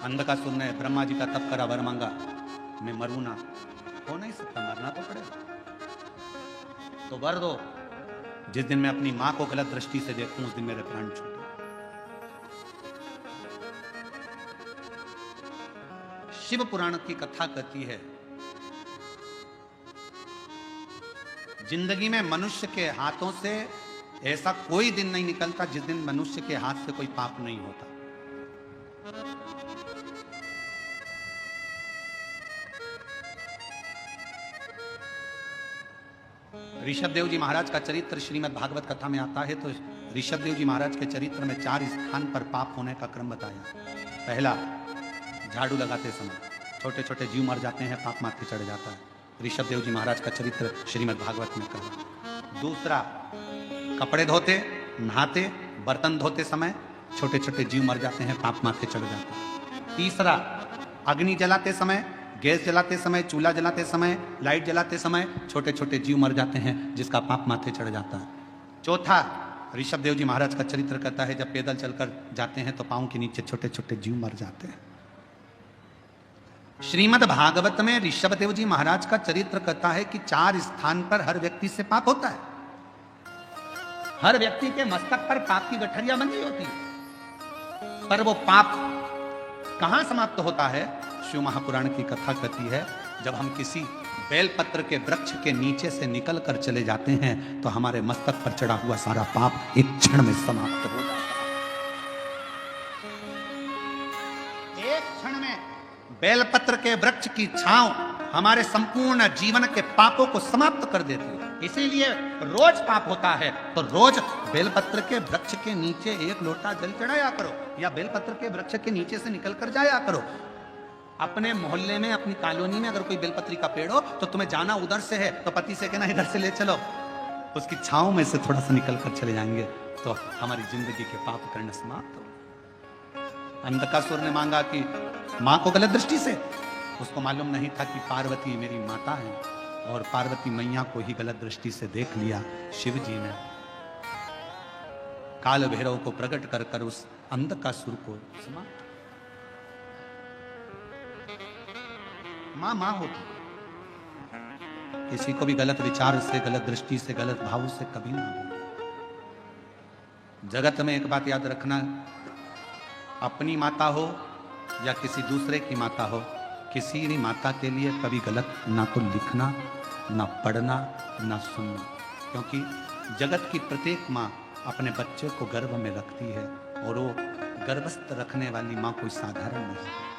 अंधकासुर ने ब्रह्मा जी का तप करा, वर मांगा, मैं मरूं ना, हो नहीं सकता, मरना तो पड़ेगा, तो वर दो, जिस दिन मैं अपनी मां को गलत दृष्टि से देखूं उस दिन मेरे प्राण छूटे। शिव पुराण की कथा कहती है, जिंदगी में मनुष्य के हाथों से ऐसा कोई दिन नहीं निकलता जिस दिन मनुष्य के हाथ से कोई पाप नहीं होता। ऋषभ देव जी महाराज का चरित्र श्रीमद् भागवत कथा में आता है, तो ऋषभ देव जी महाराज के चरित्र में 4 स्थान पर पाप होने का क्रम बताया। पहला, झाड़ू लगाते समय छोटे छोटे जीव मर जाते हैं, पाप माथे चढ़ जाता है, ऋषभ देव जी महाराज का चरित्र श्रीमद् भागवत में कहा। दूसरा, कपड़े धोते, नहाते, बर्तन धोते समय छोटे छोटे जीव मर जाते हैं, पाप माथे चढ़ जाता है। तीसरा, अग्नि जलाते समय, गैस जलाते समय, चूल्हा जलाते समय, लाइट जलाते समय छोटे छोटे जीव मर जाते हैं, जिसका पाप माथे चढ़ जाता है। चौथा, ऋषभ देव जी महाराज का चरित्र कहता है, जब पैदल चलकर जाते हैं तो पांव के नीचे छोटे छोटे जीव मर जाते हैं। श्रीमद् भागवत में ऋषभ देव जी महाराज का चरित्र कहता है कि 4 स्थान पर हर व्यक्ति से पाप होता है। हर व्यक्ति के मस्तक पर पाप की गठरिया बंधी होती है। पर वो पाप कहां समाप्त होता है? शिव महापुराण की कथा कहती है, जब हम किसी बेलपत्र के वृक्ष के नीचे से निकल कर चले जाते हैं तो हमारे मस्तक पर चढ़ा हुआ सारा पाप एक क्षण में समाप्त हो जाता है। एक क्षण में बेलपत्र के वृक्ष की छांव हमारे संपूर्ण जीवन के पापों को समाप्त कर देती है। इसीलिए रोज पाप होता है तो रोज बेलपत्र के वृक्ष के नीचे एक लोटा जल चढ़ाया करो, या बेलपत्र के वृक्ष के नीचे से निकल कर जाया करो। अपने मोहल्ले में, अपनी कॉलोनी में अगर कोई बेलपत्री का पेड़ हो तो तुम्हें जाना उधर से है तो पति से कहना इधर से ले चलो, उसकी छांव में से थोड़ा सा निकल कर चले जाएंगे तो हमारी जिंदगी के पाप करना समाप्त हो। अंधकासुर ने मांगा कि मां को गलत दृष्टि से, उसको मालूम नहीं था कि पार्वती मेरी माता है, और पार्वती मैया को ही गलत दृष्टि से देख लिया। शिव जी ने काल भैरव को प्रकट कर कर उस अंधकासुर को समाप्त। मां होती, किसी को भी गलत विचार से, गलत दृष्टि से, गलत भाव से कभी ना बोले। जगत में एक बात याद रखना, अपनी माता हो या किसी दूसरे की माता हो, किसी भी माता के लिए कभी गलत ना तो लिखना, ना पढ़ना, ना सुनना, क्योंकि जगत की प्रत्येक माँ अपने बच्चे को गर्भ में रखती है और वो गर्भस्थ रखने वाली माँ कोई साधारण नहीं है।